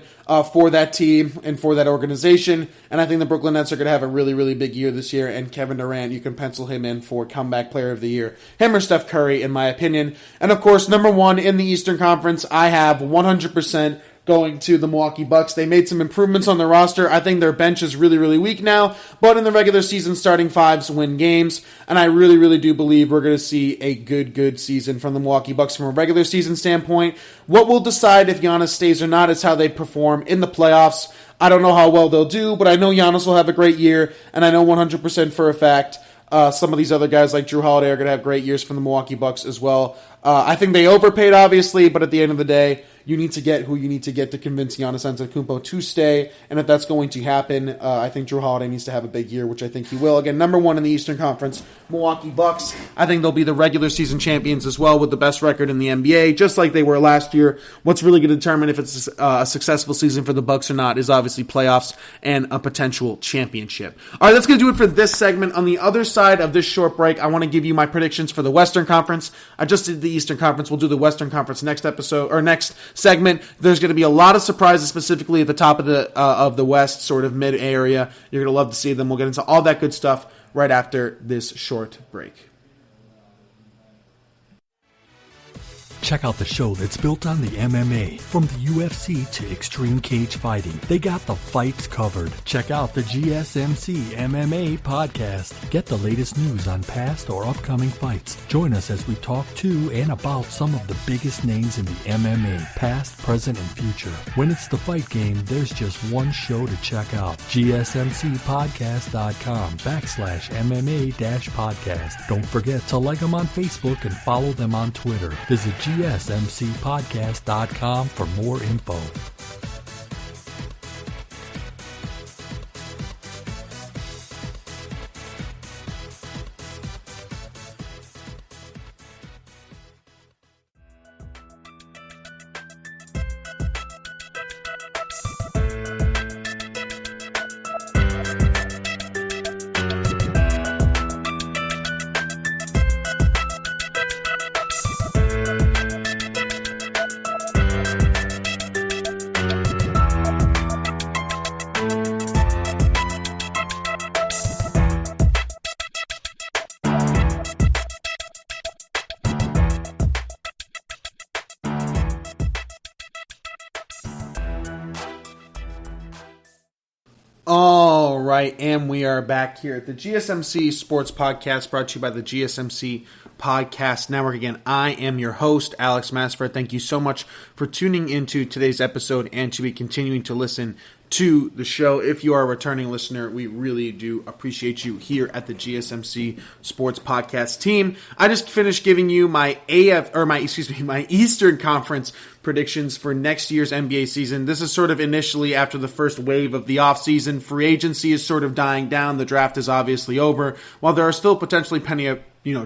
Speaker 2: for that team and for that organization. And I think the Brooklyn Nets are going to have a really, really big year this year. And Kevin Durant, you can pencil him in for comeback player of the year. Him or Steph Curry, in my opinion. And of course, number 1 in the Eastern Conference, I have 100% going to the Milwaukee Bucks. They made some improvements on their roster. I think their bench is really, really weak now, but in the regular season, starting 5s win games, and I really, really do believe we're going to see a good season from the Milwaukee Bucks from a regular season standpoint. What will decide if Giannis stays or not is how they perform in the playoffs. I don't know how well they'll do, but I know Giannis will have a great year, and I know 100% for a fact some of these other guys like Drew Holiday are going to have great years from the Milwaukee Bucks as well. I think they overpaid, obviously, but at the end of the day, you need to get who you need to get to convince Giannis Antetokounmpo to stay, and if that's going to happen, I think Drew Holiday needs to have a big year, which I think he will. Again, number 1 in the Eastern Conference, Milwaukee Bucks. I think they'll be the regular season champions as well with the best record in the NBA, just like they were last year. What's really going to determine if it's a successful season for the Bucks or not is obviously playoffs and a potential championship. All right, that's going to do it for this segment. On the other side of this short break, I want to give you my predictions for the Western Conference. I just did the Eastern Conference. We'll do the Western Conference next episode or next segment. There's going to be a lot of surprises, specifically at the top of the West, sort of mid area. You're going to love to see them. We'll get into all that good stuff right after this short break.
Speaker 3: Check out the show that's built on the MMA. From the UFC to extreme cage fighting, they got the fights covered. Check out the GSMC MMA podcast. Get the latest news on past or upcoming fights. Join us as we talk to and about some of the biggest names in the MMA, past, present, and future. When it's the fight game, there's just one show to check out. GSMCpodcast.com/MMA-podcast. Don't forget to like them on Facebook and follow them on Twitter. Visit GSMCpodcast.com for more info.
Speaker 2: right, and we are back here at the GSMC Sports Podcast, brought to you by the GSMC Podcast Network. Again, I am your host, Alex Masford. Thank you so much for tuning into today's episode and to be continuing to listen to the show. If you are a returning listener, we really do appreciate you here at the GSMC Sports Podcast team. I just finished giving you my my Eastern Conference predictions for next year's NBA season. This is sort of initially after the first wave of the offseason. Free agency is sort of dying down. The draft is obviously over. While there are still potentially plenty of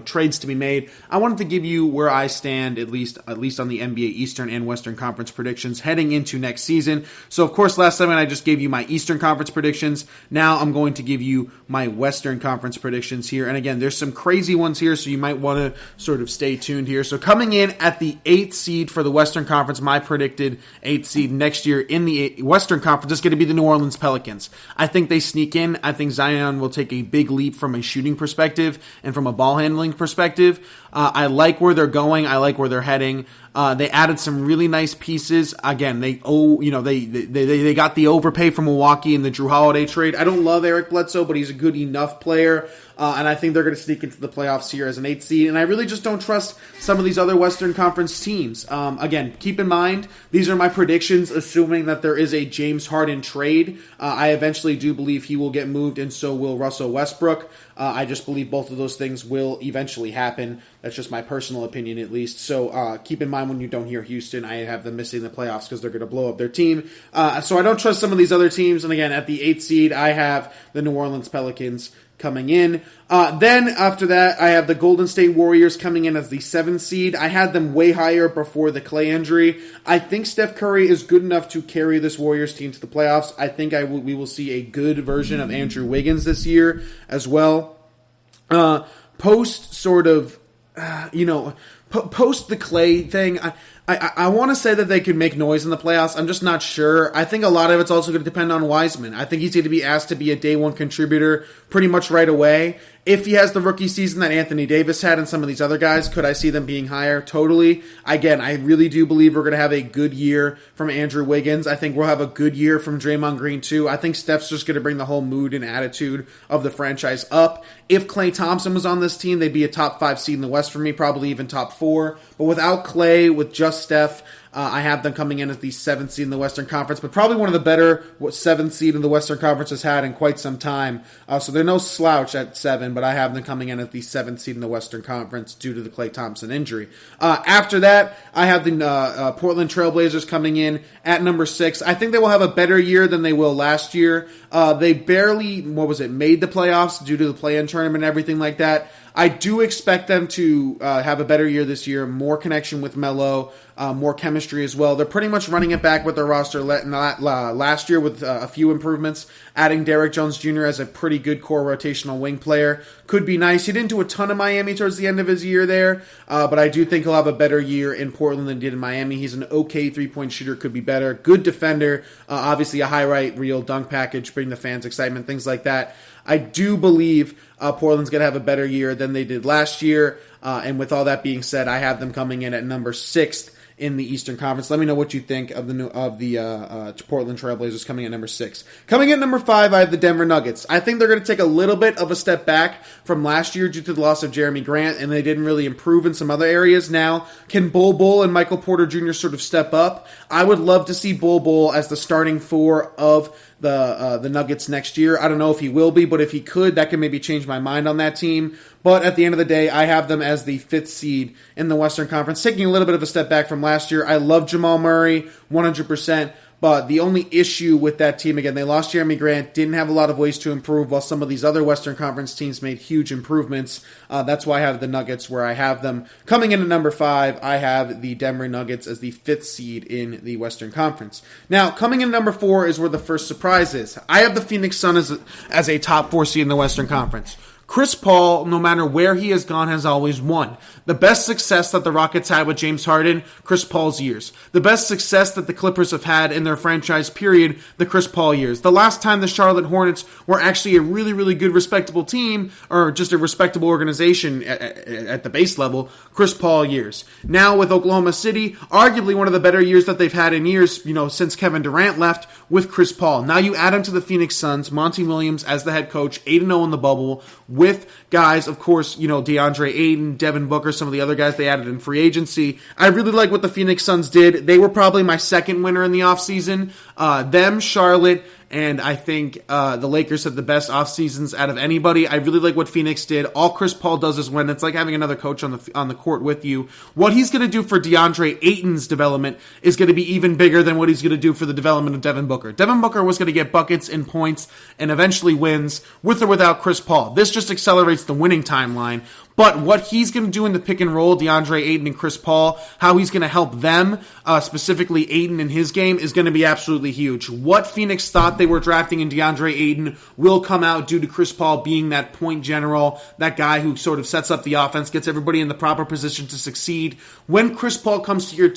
Speaker 2: trades to be made, I wanted to give you where I stand, at least on the NBA Eastern and Western Conference predictions heading into next season. So, of course, last segment I just gave you my Eastern Conference predictions. Now I'm going to give you my Western Conference predictions here. And again, there's some crazy ones here, so you might want to sort of stay tuned here. So coming in at the 8th seed for the Western Conference, my predicted 8th seed next year in the Western Conference is going to be the New Orleans Pelicans. I think they sneak in. I think Zion will take a big leap from a shooting perspective and from a ball handling perspective. I like where they're going. I like where they're heading. They added some really nice pieces. Again, they got the overpay from Milwaukee in the Drew Holiday trade. I don't love Eric Bledsoe, but he's a good enough player. And I think they're going to sneak into the playoffs here as an 8th seed. And I really just don't trust some of these other Western Conference teams. Again, keep in mind, these are my predictions, assuming that there is a James Harden trade. I eventually do believe he will get moved, and so will Russell Westbrook. I just believe both of those things will eventually happen. That's just my personal opinion, at least. So keep in mind when you don't hear Houston, I have them missing the playoffs because they're going to blow up their team. So I don't trust some of these other teams. And again, at the 8th seed, I have the New Orleans Pelicans coming in. Then after that, I have the Golden State Warriors coming in as the 7th seed. I had them way higher before the Clay injury. I think Steph Curry is good enough to carry this Warriors team to the playoffs. I think we will see a good version of Andrew Wiggins this year as well. Post the Clay thing, I want to say that they could make noise in the playoffs. I'm just not sure. I think a lot of it's also going to depend on Wiseman. I think he's going to be asked to be a day one contributor pretty much right away. If he has the rookie season that Anthony Davis had and some of these other guys, could I see them being higher? Totally. Again, I really do believe we're going to have a good year from Andrew Wiggins. I think we'll have a good year from Draymond Green too. I think Steph's just going to bring the whole mood and attitude of the franchise up. If Klay Thompson was on this team, they'd be a top 5 seed in the West for me, probably even top 4. But without Klay, with just Steph, I have them coming in as the 7th seed in the Western Conference, but probably one of the better 7th seed in the Western Conference has had in quite some time. So they're no slouch at 7, but I have them coming in at the 7th seed in the Western Conference due to the Klay Thompson injury. After that, I have the Portland Trailblazers coming in at number 6. I think they will have a better year than they will last year. They barely, made the playoffs due to the play-in tournament and everything like that. I do expect them to have a better year this year, more connection with Melo, more chemistry as well. They're pretty much running it back with their roster last year with a few improvements. Adding Derrick Jones Jr. as a pretty good core rotational wing player could be nice. He didn't do a ton of Miami towards the end of his year there, but I do think he'll have a better year in Portland than he did in Miami. He's an okay three-point shooter, could be better. Good defender, obviously a high right, real dunk package, bring the fans excitement, things like that. I do believe Portland's going to have a better year than they did last year. And with all that being said, I have them coming in at number 6 in the Eastern Conference. Let me know what you think of the Portland Trailblazers coming in at number 6. Coming in at number 5, I have the Denver Nuggets. I think they're going to take a little bit of a step back from last year due to the loss of Jeremy Grant, and they didn't really improve in some other areas. Now, can Bol and Michael Porter Jr. sort of step up? I would love to see Bol as the starting 4 of the Nuggets next year. I don't know if he will be, but if he could, that could maybe change my mind on that team. But at the end of the day, I have them as the 5th seed in the Western Conference, taking a little bit of a step back from last year. I love Jamal Murray, 100%. But the only issue with that team, again, they lost Jeremy Grant, didn't have a lot of ways to improve, while some of these other Western Conference teams made huge improvements. That's why I have the Nuggets where I have them. Coming in at number 5, I have the Denver Nuggets as the 5th seed in the Western Conference. Now, coming in at number 4 is where the first surprise is. I have the Phoenix Suns as a top 4 seed in the Western Conference. Chris Paul, no matter where he has gone, has always won. The best success that the Rockets had with James Harden, Chris Paul's years. The best success that the Clippers have had in their franchise period, the Chris Paul years. The last time the Charlotte Hornets were actually a really, really good, respectable team, or just a respectable organization at the base level, Chris Paul years. Now with Oklahoma City, arguably one of the better years that they've had in years, since Kevin Durant left, with Chris Paul. Now you add him to the Phoenix Suns, Monty Williams as the head coach, 8-0 in the bubble, with guys, of course, DeAndre Ayton, Devin Booker, some of the other guys they added in free agency. I really like what the Phoenix Suns did. They were probably my second winner in the offseason. Them, Charlotte, and I think the Lakers had the best off seasons out of anybody. I really like what Phoenix did. All Chris Paul does is win. It's like having another coach on the court with you. What he's going to do for DeAndre Ayton's development is going to be even bigger than what he's going to do for the development of Devin Booker. Devin Booker was going to get buckets and points and eventually wins with or without Chris Paul. This just accelerates the winning timeline. But what he's going to do in the pick and roll, DeAndre Ayton and Chris Paul, how he's going to help them, specifically Ayton in his game, is going to be absolutely huge. What Phoenix thought they were drafting in DeAndre Ayton will come out due to Chris Paul being that point general, that guy who sort of sets up the offense, gets everybody in the proper position to succeed. When Chris Paul comes to your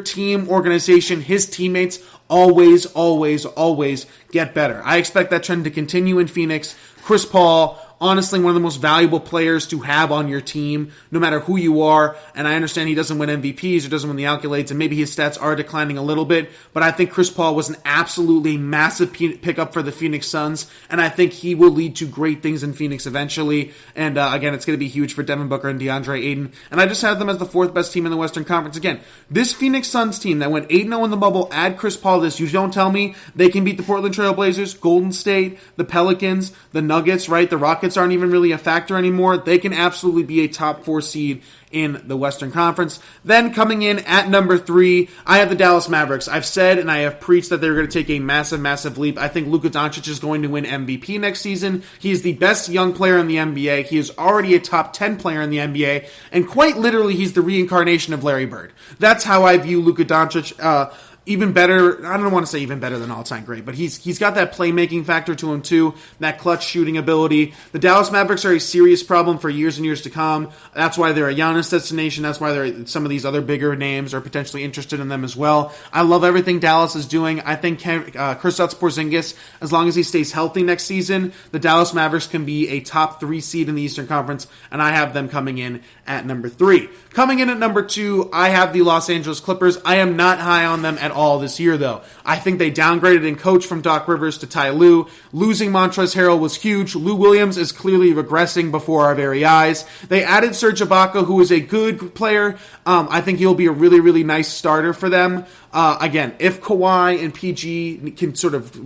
Speaker 2: team, organization, his teammates always, always, always get better. I expect that trend to continue in Phoenix. Chris Paul, honestly, one of the most valuable players to have on your team, no matter who you are. And I understand he doesn't win MVPs or doesn't win the accolades, and maybe his stats are declining a little bit. But I think Chris Paul was an absolutely massive pickup for the Phoenix Suns, and I think he will lead to great things in Phoenix eventually. And again, it's going to be huge for Devin Booker and DeAndre Ayton. And I just have them as the fourth best team in the Western Conference. Again, this Phoenix Suns team that went 8-0 in the bubble, add Chris Paul to this. You don't tell me they can beat the Portland Trail Blazers, Golden State, the Pelicans, the Nuggets, right? The Rockets aren't even really a factor anymore. They can absolutely be a top 4 seed in the Western Conference. Then coming in at number 3, I have the Dallas Mavericks. I've said and I have preached that they're going to take a massive, massive leap. I think Luka Doncic is going to win MVP next season. He is the best young player in the NBA. He is already a top 10 player in the NBA, and quite literally, he's the reincarnation of Larry Bird. That's how I view Luka Doncic. Even better, I don't want to say even better than all-time great, but he's got that playmaking factor to him too, that clutch shooting ability. The Dallas Mavericks are a serious problem for years and years to come. That's why they're a Giannis destination. That's why some of these other bigger names are potentially interested in them as well. I love everything Dallas is doing. I think Kristaps Porzingis, as long as he stays healthy next season, the Dallas Mavericks can be a top 3 seed in the Eastern Conference, and I have them coming in at number 3. Coming in at number 2, I have the Los Angeles Clippers. I am not high on them at all this year, though. I think they downgraded in coach from Doc Rivers to Ty Lue. Losing Montrezl Harrell was huge. Lou Williams is clearly regressing before our very eyes. They added Serge Ibaka, who is a good player. I think he'll be a really, really nice starter for them. Again, if Kawhi and PG can sort of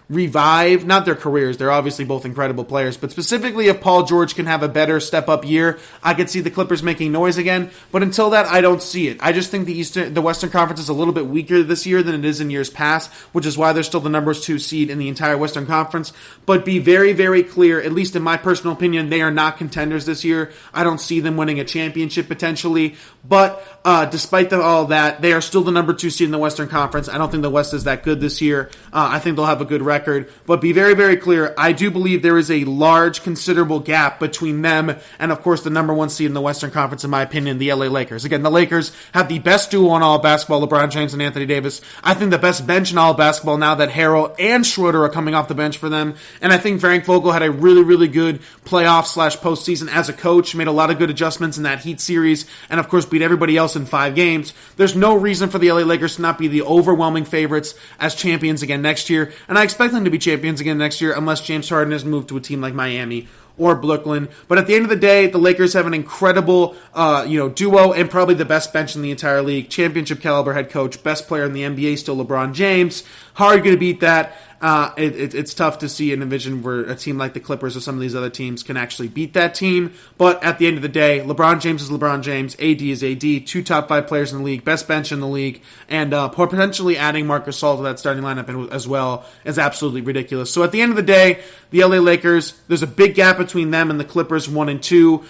Speaker 2: revive, not their careers, they're obviously both incredible players, but specifically if Paul George can have a better step-up year, I could see the Clippers making noise again, but until that, I don't see it. I just think the Western Conference is a little bit weaker this year than it is in years past, which is why they're still the number 2 seed in the entire Western Conference, but be very, very clear, at least in my personal opinion, they are not contenders this year. I don't see them winning a championship potentially, but despite all that, they are still the number 2 seed in the Western Conference. I don't think the West is that good this year. I think they'll have a good record. But be very, very clear, I do believe there is a large, considerable gap between them and, of course, the number 1 seed in the Western Conference, in my opinion, the LA Lakers. Again, the Lakers have the best duo in all of basketball, LeBron James and Anthony Davis. I think the best bench in all of basketball now that Harrell and Schroeder are coming off the bench for them. And I think Frank Vogel had a really, really good playoff/postseason as a coach, made a lot of good adjustments in that Heat series, and, of course, beat everybody else in 5 games. There's no reason for the LA Lakers to not be the overwhelming favorites as champions again next year, and I expect them to be champions again next year unless James Harden has moved to a team like Miami or Brooklyn. But at the end of the day, the Lakers have an incredible duo and probably the best bench in the entire league. Championship caliber head coach, best player in the NBA, still LeBron James. Hard going to beat that. It's tough to see and envision where a team like the Clippers or some of these other teams can actually beat that team. But at the end of the day, LeBron James is LeBron James, AD is AD, 2 top 5 players in the league, best bench in the league, and potentially adding Marc Gasol to that starting lineup as well is absolutely ridiculous. So at the end of the day, the LA Lakers, there's a big gap between them and the Clippers 1 and 2,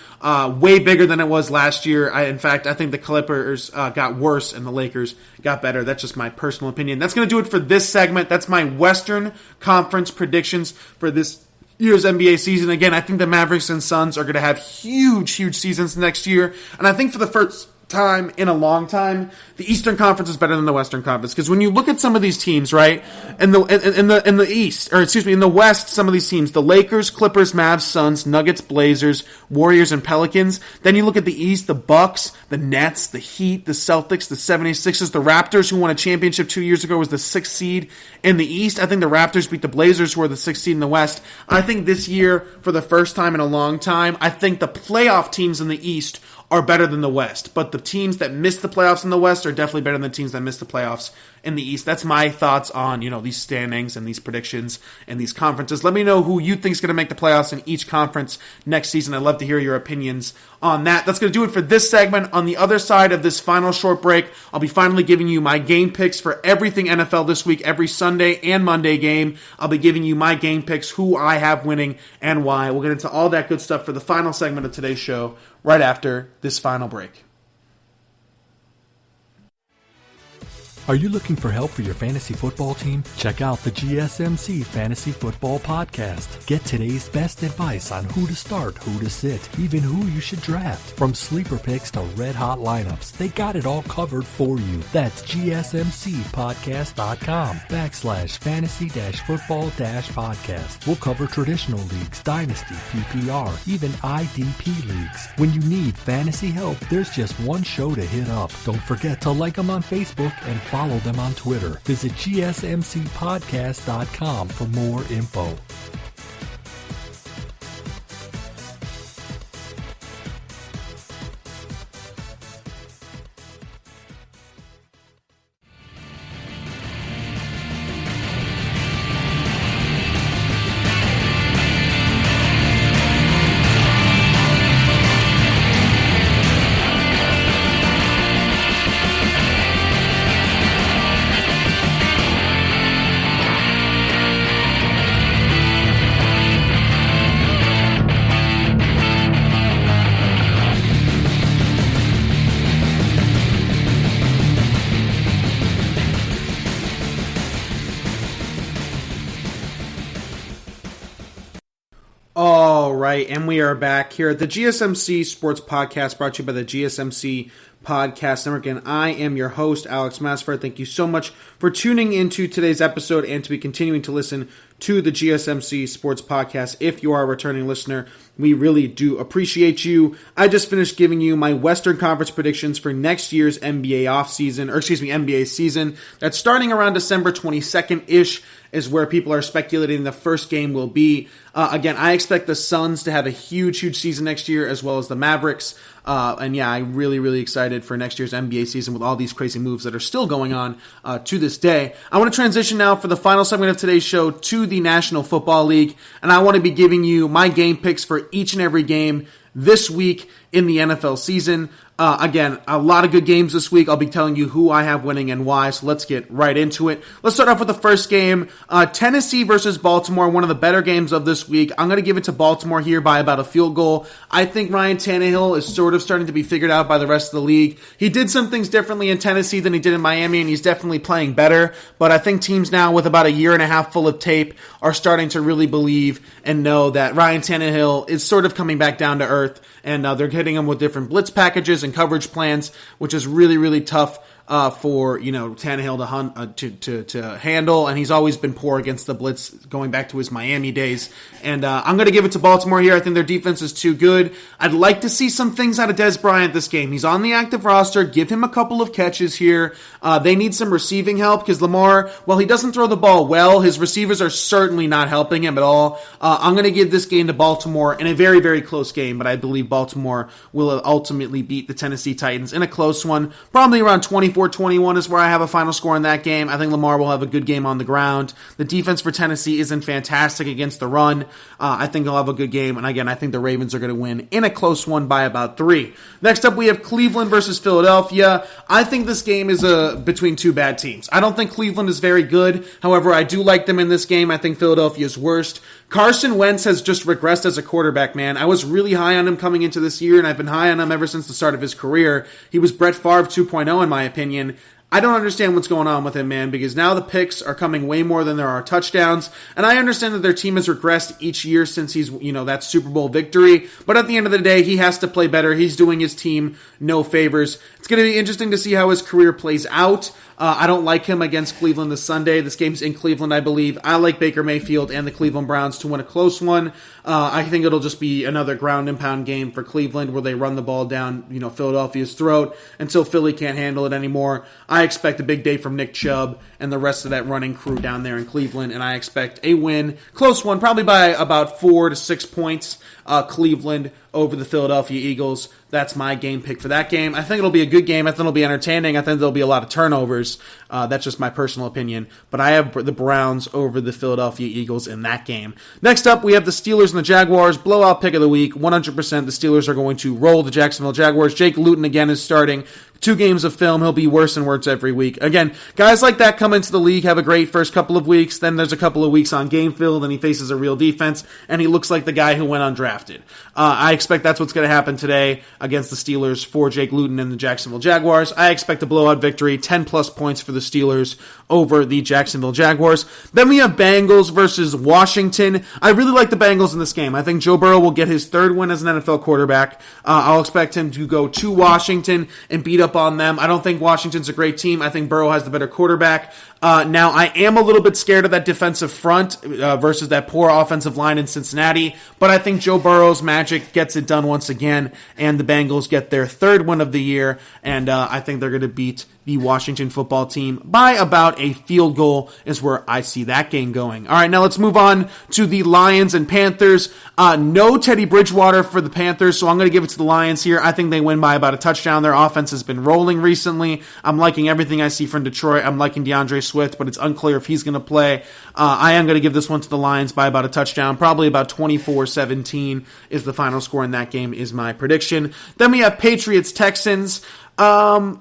Speaker 2: way bigger than it was last year. In fact, I think the Clippers got worse and the Lakers got better. That's just my personal opinion. That's going to do it for this segment. That's my Western Conference predictions for this year's NBA season. Again, I think the Mavericks and Suns are going to have huge seasons next year. And I think for the first time in a long time, the Eastern Conference is better than the Western Conference, because when you look at some of these teams, right, in the East, or excuse me, in the West, some of these teams, the Lakers, Clippers, Mavs, Suns, Nuggets, Blazers, Warriors, and Pelicans. Then you look at the East, the Bucks, the Nets, the Heat, the Celtics, the 76ers, the Raptors, who won a championship 2 years ago, was the 6th seed in the East. I think the Raptors beat the Blazers, who are the 6th seed in the West. I think this year, for the first time in a long time, I think the playoff teams in the East are better than the West, but the teams that missed the playoffs in the West are definitely better than the teams that missed the playoffs in the East. That's my thoughts on, these standings and these predictions and these conferences. Let me know who you think is going to make the playoffs in each conference next season. I'd love to hear your opinions on that. That's going to do it for this segment. On the other side of this final short break, I'll be finally giving you my game picks for everything NFL this week, every Sunday and Monday game. I'll be giving you my game picks, who I have winning and why. We'll get into all that good stuff for the final segment of today's show right after this final break.
Speaker 3: Are you looking for help for your fantasy football team? Check out the GSMC Fantasy Football Podcast. Get today's best advice on who to start, who to sit, even who you should draft. From sleeper picks to red-hot lineups, they got it all covered for you. That's gsmcpodcast.com/fantasy-football-podcast. We'll cover traditional leagues, dynasty, PPR, even IDP leagues. When you need fantasy help, there's just one show to hit up. Don't forget to like them on Facebook and follow them on Twitter. Visit gsmcpodcast.com for more info.
Speaker 2: All right, and we are back here at the GSMC Sports Podcast, brought to you by the GSMC Podcast Network, and I am your host, Alex Masfer. Thank you so much for tuning into today's episode and to be continuing to listen to the GSMC Sports Podcast. If you are a returning listener, we really do appreciate you. I just finished giving you my Western Conference predictions for next year's NBA season. That's starting around December 22nd-ish is where people are speculating the first game will be. Again, I expect the Suns to have a huge season next year, as well as the Mavericks. And yeah, I'm really excited for next year's NBA season with all these crazy moves that are still going on to this day. I want to transition now for the final segment of today's show to the National Football League, and I want to be giving you my game picks for each and every game this week in the NFL season. Again, a lot of good games this week. I'll be telling you who I have winning and why, so let's get right into it. Let's start off with the first game, Tennessee versus Baltimore, one of the better games of this week. I'm going to give it to Baltimore here by about a field goal. I think Ryan Tannehill is sort of starting to be figured out by the rest of the league. He did some things differently in Tennessee than he did in Miami, and he's definitely playing better, but I think teams now with about a year and a half full of tape are starting to really believe and know that Ryan Tannehill is sort of coming back down to earth, and they're hitting him with different blitz packages and coverage plans, which is really tough for Tannehill to handle, and he's always been poor against the blitz going back to his Miami days. And I'm going to give it to Baltimore here. I think their defense is too good. I'd like to see some things out of Dez Bryant this game. He's on the active roster. Give him a couple of catches here. They need some receiving help because Lamar, while he doesn't throw the ball well, his receivers are certainly not helping him at all. I'm going to give this game to Baltimore in a very close game, but I believe Baltimore will ultimately beat the Tennessee Titans in a close one, probably around 24-21 is where I have a final score in that game. I think Lamar will have a good game on the ground. The defense for Tennessee isn't fantastic against the run. I think they'll have a good game. And again, I think the Ravens are going to win in a close one by about 3. Next up, we have Cleveland versus Philadelphia. I think this game is between two bad teams. I don't think Cleveland is very good. However, I do like them in this game. I think Philadelphia is worst. Carson Wentz has just regressed as a quarterback, man. I was really high on him coming into this year, and I've been high on him ever since the start of his career. He was Brett Favre 2.0 in my opinion. I don't understand what's going on with him, man, because now the picks are coming way more than there are touchdowns, and I understand that their team has regressed each year since he's, that Super Bowl victory, but at the end of the day, he has to play better. He's doing his team no favors. It's going to be interesting to see how his career plays out. I don't like him against Cleveland this Sunday. This game's in Cleveland, I believe. I like Baker Mayfield and the Cleveland Browns to win a close one. I think it'll just be another ground and pound game for Cleveland where they run the ball down, Philadelphia's throat until Philly can't handle it anymore. I expect a big day from Nick Chubb and the rest of that running crew down there in Cleveland, and I expect a win, close one, probably by about 4 to 6 points, Cleveland over the Philadelphia Eagles. That's my game pick for that game. I think it'll be a good game. I think it'll be entertaining. I think there'll be a lot of turnovers. That's just my personal opinion. But I have the Browns over the Philadelphia Eagles in that game. Next up, we have the Steelers and the Jaguars. Blowout pick of the week. 100% the Steelers are going to roll the Jacksonville Jaguars. Jake Luton again is starting. 2 games of film. He'll be worse and worse every week. Again, guys like that come into the league, have a great first couple of weeks. Then there's a couple of weeks on game field, and he faces a real defense, and he looks like the guy who went undrafted. I expect that's what's going to happen today against the Steelers for Jake Luton and the Jacksonville Jaguars. I expect a blowout victory, 10-plus points for the Steelers over the Jacksonville Jaguars. Then we have Bengals versus Washington. I really like the Bengals in this game. I think Joe Burrow will get his 3rd win as an NFL quarterback. I'll expect him to go to Washington and beat up on them. I don't think Washington's a great team. I think Burrow has the better quarterback. Now, I am a little bit scared of that defensive front versus that poor offensive line in Cincinnati, but I think Joe Burrow's magic gets it done once again, and the Bengals get their 3rd win of the year, and I think they're going to beat the Washington football team by about a field goal is where I see that game going. All right, now let's move on to the Lions and Panthers. No Teddy Bridgewater for the Panthers, so I'm going to give it to the Lions here. I think they win by about a touchdown. Their offense has been rolling recently. I'm liking everything I see from Detroit. I'm liking DeAndre Swift, but it's unclear if he's going to play. I am going to give this one to the Lions by about a touchdown. Probably about 24-17 is the final score in that game is my prediction. Then we have Patriots-Texans.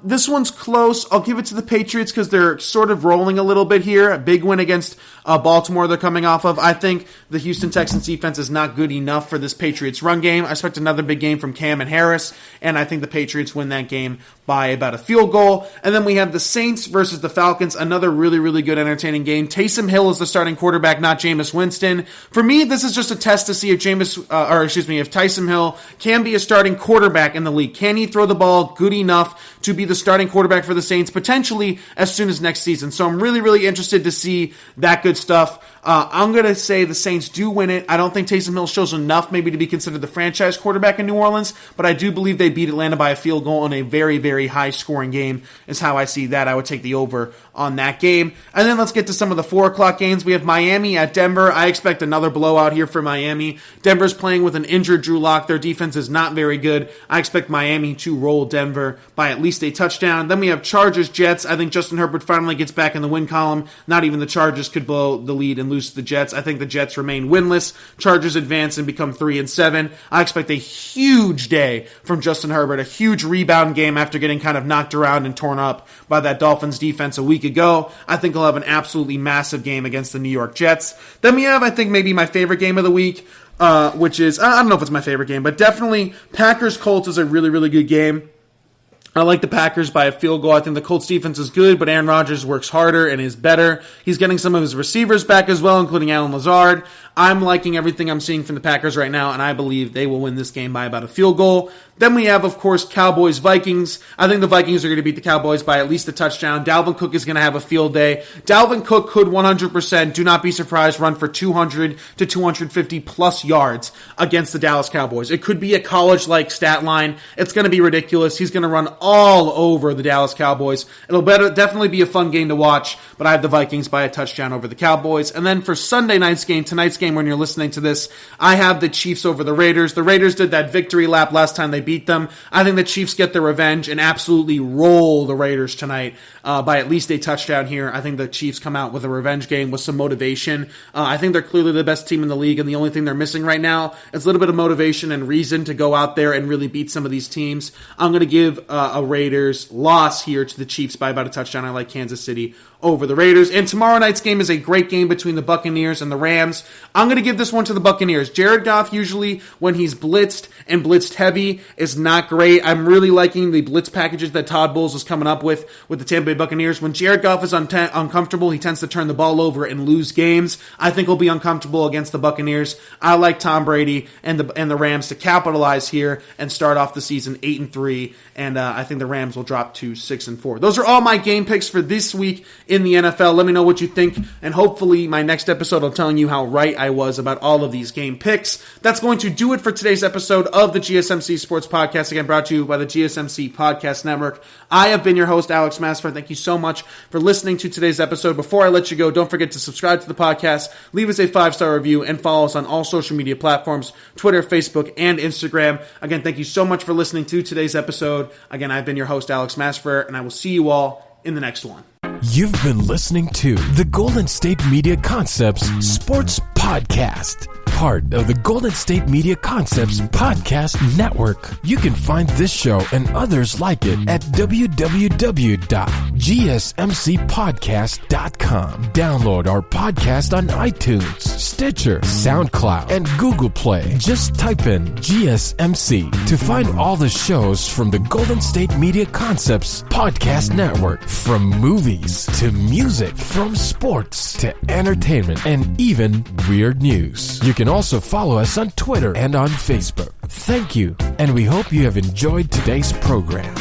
Speaker 2: This one's close. I'll give it to the Patriots because they're sort of rolling a little bit here. A big win against Baltimore they're coming off of. I think the Houston Texans defense is not good enough for this Patriots run game. I expect another big game from Cam and Harris, and I think the Patriots win that game by about a field goal. And then we have the Saints versus the Falcons, another really, really good entertaining game. Taysom Hill is the starting quarterback, not Jameis Winston. For me, this is just a test to see if if Taysom Hill can be a starting quarterback in the league. Can he throw the ball good enough to be the starting quarterback for the Saints potentially as soon as next season? So I'm really, really interested to see that good stuff. I'm going to say the Saints do win it. I don't think Taysom Hill shows enough maybe to be considered the franchise quarterback in New Orleans, but I do believe they beat Atlanta by a field goal in a very, very high-scoring game is how I see that. I would take the over on that game. And then let's get to some of the 4 o'clock games. We have Miami at Denver. I expect another blowout here for Miami. Denver's playing with an injured Drew Lock. Their defense is not very good. I expect Miami to roll Denver by at least a touchdown. Then we have Chargers-Jets. I think Justin Herbert finally gets back in the win column. Not even the Chargers could blow the lead and lose to the Jets. I think the Jets remain winless. Chargers advance and become 3-7. I expect a huge day from Justin Herbert, a huge rebound game after getting kind of knocked around and torn up by that Dolphins defense a week ago. I think he'll have an absolutely massive game against the New York Jets. Then we have, I think, maybe my favorite game of the week, which is, I don't know if it's my favorite game, but definitely Packers-Colts is a really, really good game. I like the Packers by a field goal. I think the Colts defense is good, but Aaron Rodgers works harder and is better. He's getting some of his receivers back as well, including Allen Lazard. I'm liking everything I'm seeing from the Packers right now, and I believe they will win this game by about a field goal. Then we have, of course, Cowboys-Vikings. I think the Vikings are going to beat the Cowboys by at least a touchdown. Dalvin Cook is going to have a field day. Dalvin Cook could 100%, do not be surprised, run for 200 to 250 plus yards against the Dallas Cowboys. It could be a college-like stat line. It's going to be ridiculous. He's going to run all over the Dallas Cowboys. It'll definitely be a fun game to watch, but I have the Vikings by a touchdown over the Cowboys. And then for Sunday night's game, tonight's game when you're listening to this, I have the Chiefs over the Raiders. The Raiders did that victory lap last time they beat them. I think the Chiefs get their revenge and absolutely roll the Raiders tonight by at least a touchdown here. I think the Chiefs come out with a revenge game with some motivation. I think they're clearly the best team in the league, and the only thing they're missing right now is a little bit of motivation and reason to go out there and really beat some of these teams. I'm going to give a Raiders loss here to the Chiefs by about a touchdown. I like Kansas City over the Raiders. And tomorrow night's game is a great game between the Buccaneers and the Rams. I'm going to give this one to the Buccaneers. Jared Goff usually, when he's blitzed and blitzed heavy, is not great. I'm really liking the blitz packages that Todd Bowles is coming up with the Tampa Bay Buccaneers. When Jared Goff is uncomfortable, he tends to turn the ball over and lose games. I think he'll be uncomfortable against the Buccaneers. I like Tom Brady and the Rams to capitalize here and start off the season 8-3, and I think the Rams will drop to 6-4. Those are all my game picks for this week in the NFL. Let me know what you think, and hopefully my next episode I'm telling you how right I was about all of these game picks. That's going to do it for today's episode of the GSMC Sports Podcast, again brought to you by the GSMC Podcast Network. I have been your host, Alex Masfer. Thank you so much for listening to today's episode. Before I let you go, don't forget to subscribe to the podcast, leave us a 5-star review, and follow us on all social media platforms, Twitter, Facebook, and Instagram. Again, thank you so much for listening to today's episode. Again, I've been your host, Alex Masfer, and I will see you all in the next one.
Speaker 1: You've been listening to the Golden State Media Concepts Sports Podcast, part of the Golden State Media Concepts Podcast Network. You can find this show and others like it at www.gsmcpodcast.com. Download our podcast on iTunes, Stitcher, SoundCloud, and Google Play. Just type in GSMC to find all the shows from the Golden State Media Concepts Podcast Network. From movies to music, from sports to entertainment, and even weird news. You can also follow us on Twitter and on Facebook. Thank you, and we hope you have enjoyed today's program.